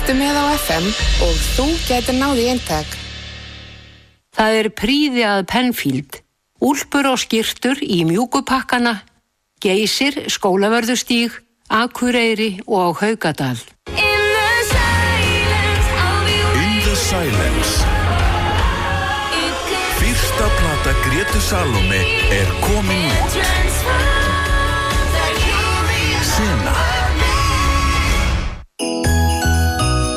Fylgstu með á FM og þú getur náð í eintak. Það prýði að Penfield, úlpur og skyrtur í mjúkupakkana, Geysir, Skólavörðustíg, Akureyri og á Haukadal. In the Silence. Fyrsta plata Grétu Salóme komin út. Sena.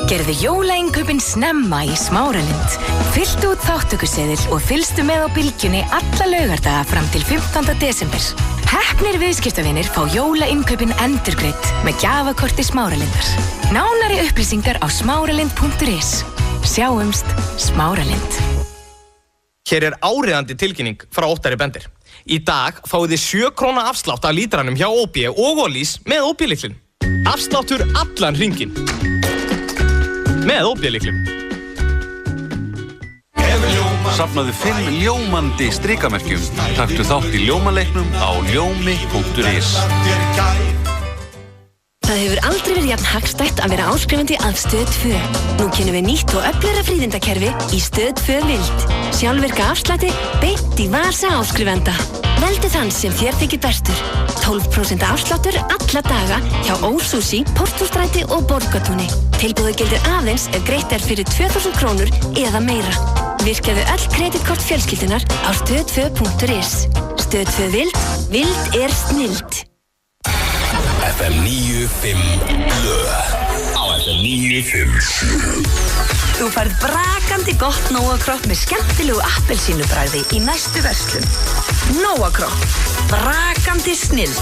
Gerðu jólainkaupin snemma í Smáralind. Fylltu út þátttökuseðil og fylgstu með á bylgjunni alla laugardaga fram til 15. desember. Heppnir viðskiptavinir fá jólainkaupin endurgreidd með gjafakorti Smáralindar. Nánari upplýsingar á smáralind.is. Sjáumst, Smáralind. Hér áriðandi tilkynning frá Óttari Bendir. Í dag fáið þið 7 króna afslátt af lítranum hjá OB og Olís með OB-lyklin. Afsláttur allan hringinn. Með OB-lyklin. Safnaðu 5 ljómandi strikamerkjum. Taktu þátt í ljómaleiknum á ljómi.is. Það hefur aldrei verið jafn hagstætt að vera áskrifandi að Stöð 2. Nú kynnum við nýtt og öflugra fríðindakerfi í Stöð 2 Vild. Sjálfvirka afslætti beint í vasa áskrifenda. Veldu þann sem þér þykir bestur. 12% afsláttur alla daga hjá Ósushi, Portústræti og Borgatúni. Tilboðið gildir aðeins ef greitt fyrir 2000 krónur eða meira. Virkjaðu öll kreditkort fjölskyldunar á stöð2.is. Stöð 2 Vild. Vild snilld. FM 95 Blö. Á FM 95. Þú færð brakandi gott Nóa-kropp með skemmtilegu appelsínubragði í næstu verslun. Nóa-kropp. Brakandi snilld.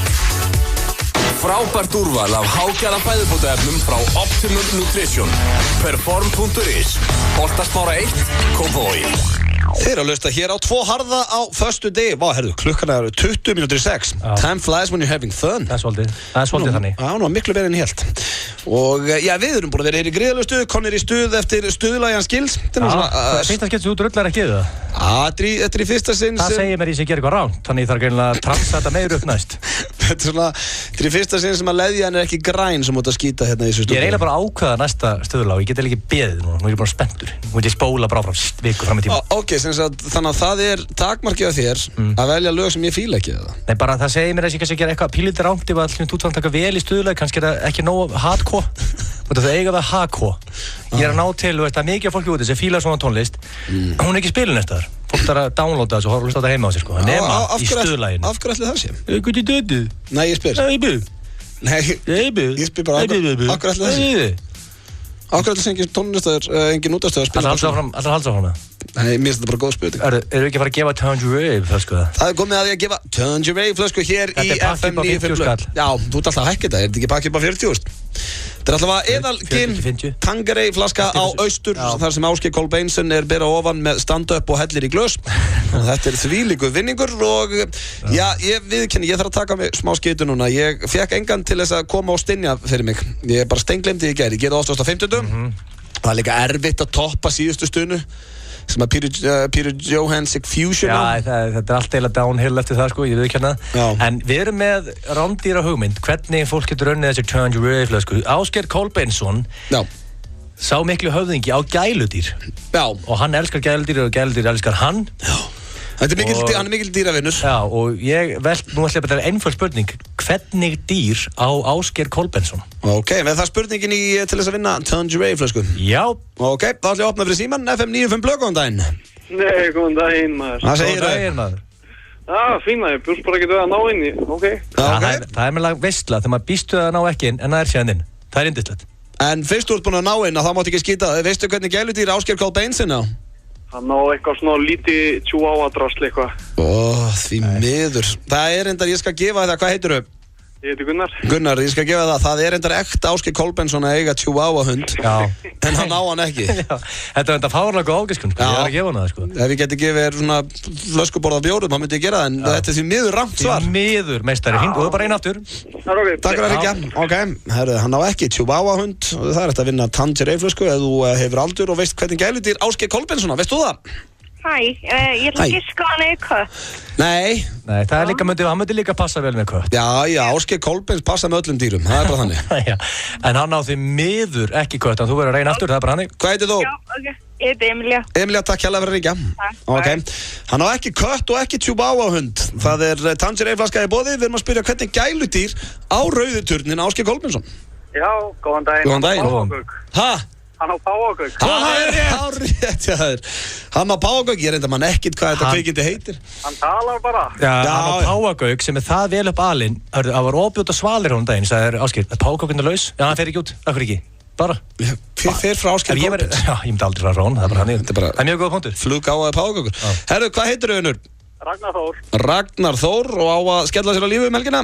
Frábært úrval af hágæða fæðubótaefnum frá Optimum Nutrition. Perform.is. Holtasmára 1, Kópavogi. Þeir að hlusta hér á 2 harða á föstu degi. Vá, herðu, klukkan 20:06. Time flies when you're having fun. Það er svolítið þannig. Já, nú miklu verið en helt. Og já, við erum búin að vera hér í gríðalegu stuð, konir í stuð eftir stuðlægjan skils. Finnst það skemmt þú drullar ekki það? Þetta er í fyrsta sinn sem... Það segir mér í sig að gera eitthvað ránt, þannig ég þarf greinilega að transa þetta meir upp næst. Þetta er í fyrsta sinn sem að leðjan ekki græn sem út að skýta hérna í þessu stúdíu. Ég eiginlega bara ákveða næsta stuðlá, ég get ekki beðið núna, nú er ég bara spenntur. Nú er ég spóla bara áfram viku fram í tíma. Ok, þannig að það er takmarkið af þér að velja lög sem ég fíla ekki eða? Nei, bara það segir mér að ég kannski gera eitthvað pílítið rámt ef allir tútvann taka vel í stuðlag, kannski er það ekki nóg hardcore. Það eiga það hardcore. Ég er að ná til, það er mikið af fólki úti sem fílar svona tónlist. Hún er ekki spilin eftir þar. Fólk þarf að downloada þessu og hlusta á þetta heima á sig, sko. Nema í stuðlaginu. Af hverju ætli það sé? Hvað er þetta? Nei, ég spyr. Ég spyr bara, af hverju ætli það sé? Af hverju ætli það sé engin tónlistöður, engin útastöður að spila tónlist? Alltaf halds á hana. Nei, mér finnst þetta bara góð spurning. Eru ekki að fara að gefa Tangerine flösku það? Það er komið að því að gefa Tangerine flösku hér í FM 95 Blö. Já, þú ert alltaf að hækka þetta, er þetta ekki pakki upp á 40.000? Þetta er alltaf að eðalginn Tangerine flaska á Austur, þar sem Ásgeir Kolbeinsson bera ofan með stand-up og hellir í glös. Þetta er þvílíkur vinningur og já, ég viðurkenni, ég þarf að taka mig smá skitu núna. Ég fekk engan til þess að koma og stynja fyrir mig. Ég bara steingleymdi í gær, ég gera oftast á 50. Það er líka erfitt að toppa síðustu stunu sem að Peter Johansson Fusion á. Já, þetta er allt eiginlega downhill eftir það, sko, ég viðurkenna það. En við erum með rándýra hugmynd, hvernig fólk getur unnið þessi Tangerine flösku. Ásgeir Kolbeinsson sá miklu höfðingi á gæludýr. Já. Og hann elskar gæludýr og gæludýr elskar hann. Já. Hann er mikil dýravinnur. Já, og ég nú ætla ég bara að einföld spurning, hvernig dýr á Ásgeir Kolbeinsson? Ok, með það spurningin til þess að vinna Tangerine flösku. Já. Ok, þá ætla ég að opna fyrir síman, FM 95 Blö, góðan daginn. Nei, góðan daginn, maður. Hvað segir það? Já, fína, ég búst bara ekki að ná inn í, ok. Það er meðlega veistla, þegar maður býstu að ná ekki inn, en það er síðan inn. Það er yndislegt. En fyrst þú ert búin að ná inn, þá máttu ekki skýta. Veistu hvernig gæludýr Ásgeir Kolbeinsson á? Hann ná eitthvað svona lítið chihuahua-drasl eitthvað. Því miður. Það er endar, ég skal gefa það, hvað heitir þau? Ég heiti Gunnar. Gunnar, ég skal gefa það. Það er endar ekta Ásgeir Kolbeinsson að eiga chihuahua-hund. Já. En hann á hann ekki. Já. Þetta er enda fárlega góð ágiskun, sko. Ég er að gefa hann það, sko. Ef ég geti gefið þér svona flöskuborð af bjórum, þá myndi ég gera það, en þetta er því miður rangt svar. Því miður, meistari. Hringdu bara einn aftur. Takk fyrir að hringja. Ok, herru, hann á ekki chihuahua-hund. Það er þetta að vinna Tangerine flösku ef þú hefur aldur og veist hvernig gæludýr Ásgeir Kolbeinsson á. Veist þú það? Hæ, ég ætla að giska hann eða kött. Nei, það er líka hann myndi líka passa vel með kött. Já, Ásgeir Kolbeins passa með öllum dýrum, það er bara þannig. Já, en hann á því miður ekki kött, en þú verður að reyna aftur, það er bara hannig. Hvað heitir þú? Já, ok, ég heiti Emilia. Emilia, takk hérlega fyrir að ringja. Ok, hann á ekki kött og ekki Chihuahua hund. Það er Tangerine-flaska í boði. Við erum að spyrja hvernig gæludýr á Rauðuturnin Ásgeir Kolbeinsson. Já, góðan daginn. Góðan daginn. Hann á páfagauk. Það er rétt, já, það er. Hann á páfagauk, ég reynda mann ekkert hvað þetta kvikindi heitir. Hann talar bara. Já, hann á páfagauk sem er það vel upp alinn. Það var opið út á Svalir hún daginn, sagði Ásgeir, er páfagaukinn er laus? Já, hann fer ekki út, akkur ekki. Bara. Hver fer frá Ásgeir Kolbeins? Já, ég myndi aldrei frá Rón, það er bara hann. Það er mjög góð punktur. Fluggáfaði páfagaukur. Herru, hvað heitir Önur? Ragnar Þór. Ragnar Þór og á að skella sér á lífi helgina?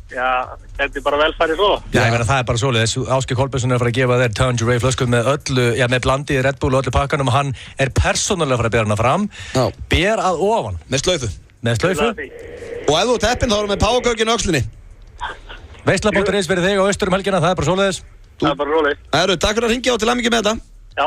Já, þetta er bara velfæri svo. Já, ég meina það er bara svoleiðis. Ásgeir Kolbeinsson er að fara að gefa þér Tangerine flösku með öllu, já, með blandið Red Bull og öllu pakkanum og hann er persónulega að fara að bera hana fram. Já. Ber að ofan. Með slaufu. Með slaufu. Og ef þú ert heppinn þá erum við páfagaukinn á öxlinni. Veisla.is fyrir þig á Austur helgina, það er bara svoleiðis. Það er bara svoleiðis. Takk fyrir að hringja og til hamingju með þetta. Já,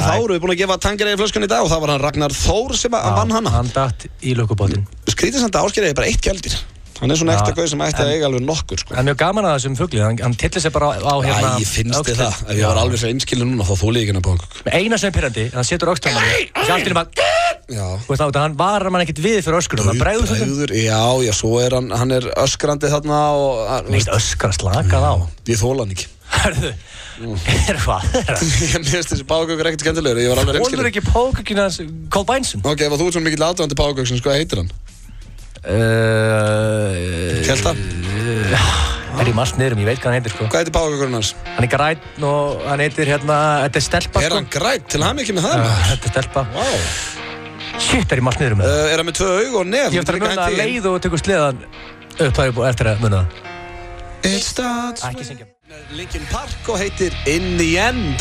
þá erum við búin að gefa Tangerine flöskunni í dag og það var hann Ragnar Þór sem vann hana. Hann datt í lukkubotinn. Skrítið samt að Ásgeir er bara eitt gjaldýr. Hann er svona ekta gauð sem ætti að eiga alveg nokkur, sko. Það er mjög gaman að þessum fugli, hann tillir sig bara á hérna... Æ, finnst þið það? Ef ég var alveg svo einskilin núna, þá þóli ég ekki hennar páfagauk. Eina sem pirrandi, hann setur öxtramanni, þessi allt inni bara... Já. Þú veist þá, hann varar mann ekkert við fyrir öskunum, hann bregður svona. Já, svo er hann er öskrandi þarna og... Neist öskra, slakað á. Ég þóla hann ekki. Hörðu, hvað er það? Mér finnst þessi páfagaukur ekkert skemmtilegur, ég var alveg einskilin. Þolur ekki páfagaukinn hans Kolbeinsson? Ok, ef þú ert svona mikill aðdáandi páfagauksins, hvað heitir hann? Kelta? Er í margt niðrum, ég veit hvað hann heitir, sko. Hvað heitir páfagaukurinn hans? Hann er grænn og hann heitir hérna, þetta er stelpa, sko. Er hann grænn? Til hann ekki með það, maður? Þetta er stelpa. Wow. Shit, er í margt niðrum með það. Er hann með 2 augu og nef? Ég ætti að muna að leið og tekur sleðan upp það eftir að muna það. It starts Ekki syngja. Linkin Park og heitir In the End.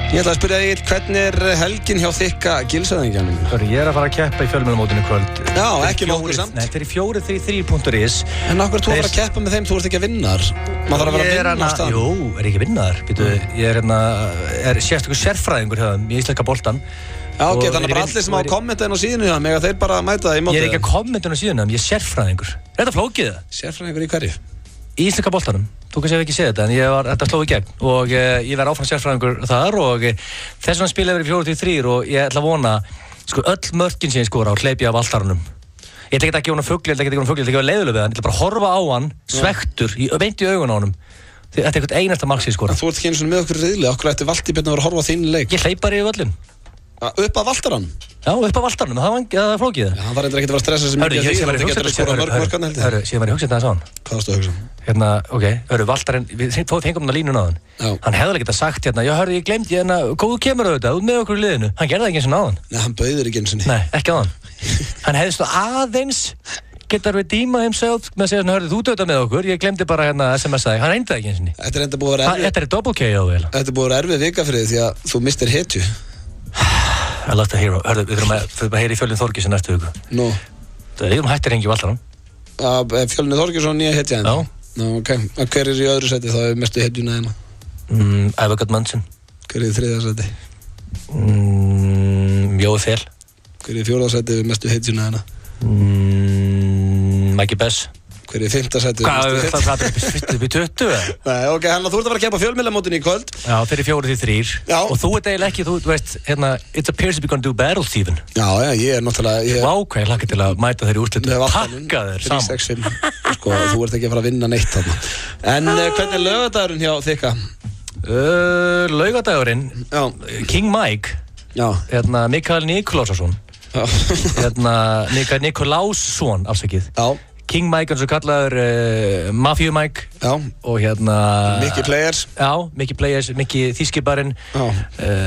Ég ætla að spyrja þig, hvernig er helgin hjá þykka gilsæðingjanum? Ég er að fara að keppa í fjölmiðlamótinu kvöld. Já, ekki nokkuð samt. Nei, þetta er í 433.is. En okkur þú að fara að keppa með þeim, þú ert ekki að vinna þar. Maður þarf að vera að vinna á staðan. Jú, er ég ekki að vinna þar? Býtu, ég er sérstakur sérfræðingur hjá þeim í íslenska boltan. Já, ok, þannig að bara allir sem á kommentaðin á síðunni það, mega þeir bara mæta það í mótið. Ég er ekki að kommentaðin á síðunni, ég er sérfræðingur. Er þetta flókið það? Sérfræðingur í hverju? Í íslenska boltanum. Þú kannski hef ekki séð þetta, en þetta sló í gegn og ég verð áfram sérfræðingur þar og þess vegna spila yfir í 4-3 og ég ætla að vona, sko, öll mörkin sem ég skora og hleypi af valtarunum. Ég ætla ekki að gefa hann fugli, ég ætla ekki að gefa leiðuleg við hann, ég ætla bara að horfa á hann, svektur, beint í augun á honum. Þetta er eitthvað einasta mark sem ég skora. Þú ert ekki eins og með okkur riðli, okkur ætti Valtýbjörn að vera að horfa á þín leik. Ég hleyp bara yfir völlin. Upp að valtarann? Já, upp að valtarann, það er flókið það. Já, hann var reyndar ekkert að vera að stressa sem mikið að því að þetta getur að skora mörg mörgarna held ég. Síðan var ég hugsað það á hann. Hvað varstu að hugsa? Hérna, ok, valtarinn, við fengum hann að línuna á hann. Hann hefði ekkert að sagt hérna, já hörðu, ég glemdi hérna, góðu kemur auðvitað, út með okkur í liðinu. Hann gerði það ekki eins og á hann. Nei, hann bauður ekki eins og Nei, ekki á hann. Hann hefði svona aðeins getur við díma himself með að segja svona, hörðu, þú döta með okkur, ég glemdi bara hérna SMS-aði, hann reyndi það ekki eins og ný. Þetta er enda búið að vera erfið. Þetta er double KO vel. Þetta er búið að vera erfið vika fyrir því að þú mistir hetju. I love the hero. Hörðu, við þurfum að heyra í Fjölnir Þorgeirsson næstu viku. Nú. Það er hættir hengi valtarann. Fjölnir Þorgeirsson nýja hetja henni? Já. Nú, ok. Hver er í öðru seti þá er mestu hetjuna hérna? Evergard Munson. Hver er í þriðja seti? Jói Fel. Hver er í fjórða seti mestu hetjuna hérna? Mikey Bess. Hver er í fimmta seti? Hvað, það er upp í 20? Nei, ok, hann þú ert að fara að keppa fjölmiðlamótinu í kvöld. Já, þeir eru 4-3. Já. Og þú ert eiginlega ekki, þú veist, hérna, it appears to be gonna do battle, Stephen. Já, ég er náttúrulega... Vá, hvað ég hlakka til að mæta þeir í úrslitum. Pakka þeir saman. 3-6-5. Sko, þú ert ekki að fara að vinna neitt þarna. En hvernig er laugardagurinn hjá þykka? Laugardagurinn? Já. King Mike. Já. Hérna, Mikael Nikolásson. Já. Hérna, Mikael Nikolásson, afsakið. Já. King Mike, eins og kallaður Mafíu Mike. Já. Og hérna... Mickey Players. Já, Mickey Players, Mickey Þýskibarinn. Já.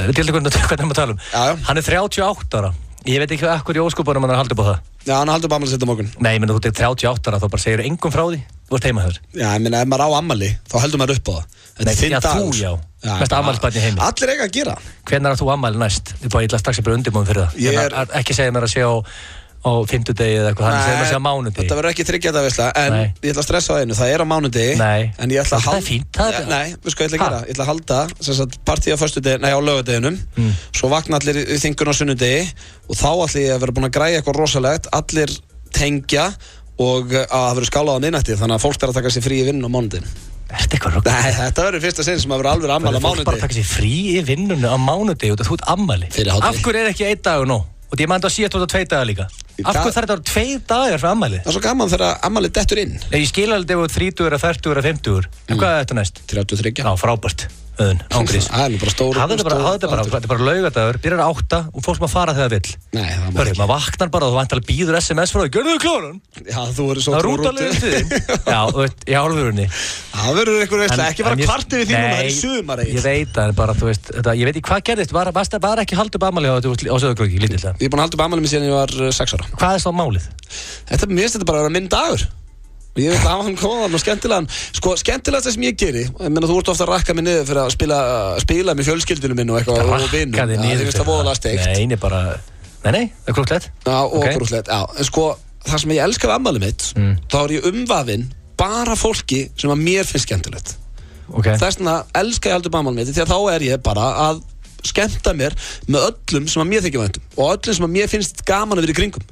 Við til hvernig erum að tala um. Já. Hann er 38 ára. Ég veit ekki hvað í óskupunum hann er haldið upp á það. Já, hann er haldið upp á ammali sitt á morgun. Nei, menn þú ert 38 ára, þá bara segir engum frá því. Þú ert heima þér. Já, ég meina, ef maður á ammali, þá heldur maður upp á það. Nei, já, þú, já. Mest ammælisbarn í heimi. Allir eiga að gera. Hvenær er þú ammæli næst? Ég ætla strax að byrja undirbúin fyrir það. Ekki segja mér að sé á á fimmtudegi eða eitthvað, þannig að segja mánudegi. Þetta verður ekki 3 daga veisla, en ég ætla að stressa á einu, það er á mánudegi. En ég ætla að halda... Það er fínt, það er... Nei, við sko, ég ætla að gera. Ég ætla að halda, sem sagt, partíð á á laugardeginum, svo vakna allir í þingun á sunnudegi og þá ætla ég að vera búin að græja eitthvað rosalegt, allir tengja og að það verður skálað á miðnætti, þannig að fólk er að taka sér frí í vinnun á mánudeginu. Ertu eitthvað rugg? Nei, þetta verður fyrsta sinn sem að vera alveg ammæli á mánudegi. Fólk bara taka sér frí í vinnunni á mánudegi og þú ert ammæli. Af hverju er ekki 1 dagur nóg? Og ég mændi að síðast voru 2 dagar líka. Af hverju þarf þetta 2 dagar fyrir ammæli? Það er svo gaman þegar ammæli dettur inn. Ég skil alveg ef þú 30, 40, 50. En hvað er þetta næst? 33. Já, frábært. Ángrís. Það er bara stór. Þetta er bara laugadagur, byrjar 8 og fólk sem að fara þegar það vill. Nei, það má ekki. Maður vaknar bara og þú væntanlega býður SMS frá því. Gjörðu þau kláran? Já, þú verður svo trúrúti. Já, í álfurunni. Það verður eitthvað veistlega, ekki bara kvartið við því núna, það er sumar Ég veit það, bara þú veist, ég veit ekki hvað gerðist, var ekki halda upp afmæli á Sauðárkróki, lítillega? Ég er búinn að halda upp afmæli mér síðan ég var 6 ára. Hvað er þá málið? Mér finnst þetta bara að vera minn dagur. Ég vil hafa hann góðan og skemmtilegan. Sko, skemmtilegast það sem ég geri, ég meina þú ert ofta að rakka mig niður fyrir að spila með fjölskyldunum minn og eitthvað og vinnum. Rakka þig niður? Ég finnst það voðalega steikt. Nei, það er krúttlegt. Já, og krúttlegt, já. En sko, það sem ég elska við afmælið mitt, þá er ég umvafinn bara fólki sem að mér finnst skemmtilegt. Þess vegna elska ég alltaf afmælið mitt, því að þá er ég bara að skemmta mér með öllum sem að mér þykir vænt og öllum sem að mér finnst gaman að vera í kringum.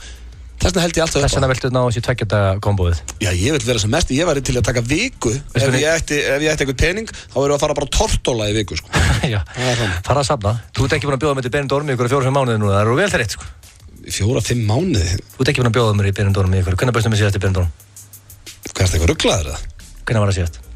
Þess vegna held ég alltaf upp á. Þess vegna viltu ná þessi 2 daga kombóið? Já, ég vil vera sem mest. Ég væri til að taka viku. Ef ég ætti eitthvað pening, þá verður að fara bara tortóla í viku, sko. Já, fara að safna. Þú ert ekki búin að bjóða mér til Benidorm í ykkur 4-5 mánuði núna. Það eru vel þreitt, sko. 4-5 mánuði? Þú ert ekki búin að bjóða mér í Benidorm í ykkur. Hvenær bauðstu mér síðast í Benidorm? Hvað er þetta eitthvað rugglaður, eða? Hvenær var það síðast?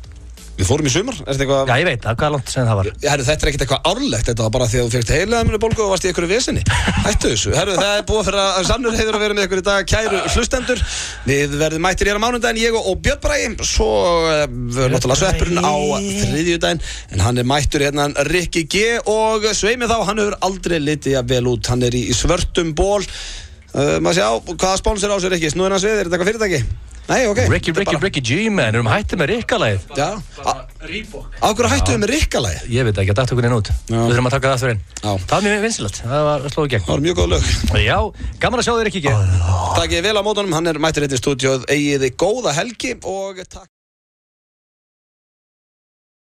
Við fórum í sumar, er þetta eitthvað... Já, ég veit það, hvað er langt sem það var? Herru, þetta er ekkert eitthvað árlegt, þetta var bara því að þú fékkst heilaðamennubólgu og varst í einhverju vesinni. Hættu þessu. Herru, það er búið fyrir að sannur heiður að vera með ykkur í dag, kæru hlustendur. Við verðum mættir hér á mánudaginn, ég og Björn Bragi, svo verður náttúrulega sveppurinn á þriðjudaginn, en hann er mættur hérna Rikki G og sveimi þá, hann hefur aldrei litið jafn vel út, hann er í svörtum ból. Maður sjá, hvaða sponsor á sig Rikki? Snúðina svið, er þetta eitthvað fyrirtæki? Nei, ok. Ricky G, man, erum hættið með Rikka-lagið. Já. Á hverju hættuðu við með Rikka-lagið? Ég veit ekki, að dættu okkur inn út. Við þurfum að taka það aftur inn. Það var mjög vinsilegt, það var slóðu gegn. Það var mjög góð lög. Já, gaman að sjá þér Rikki G. Takk ég vel á mótunum, hann er mættur hérna í stúdíóð, eigið þið góða helgi og takk.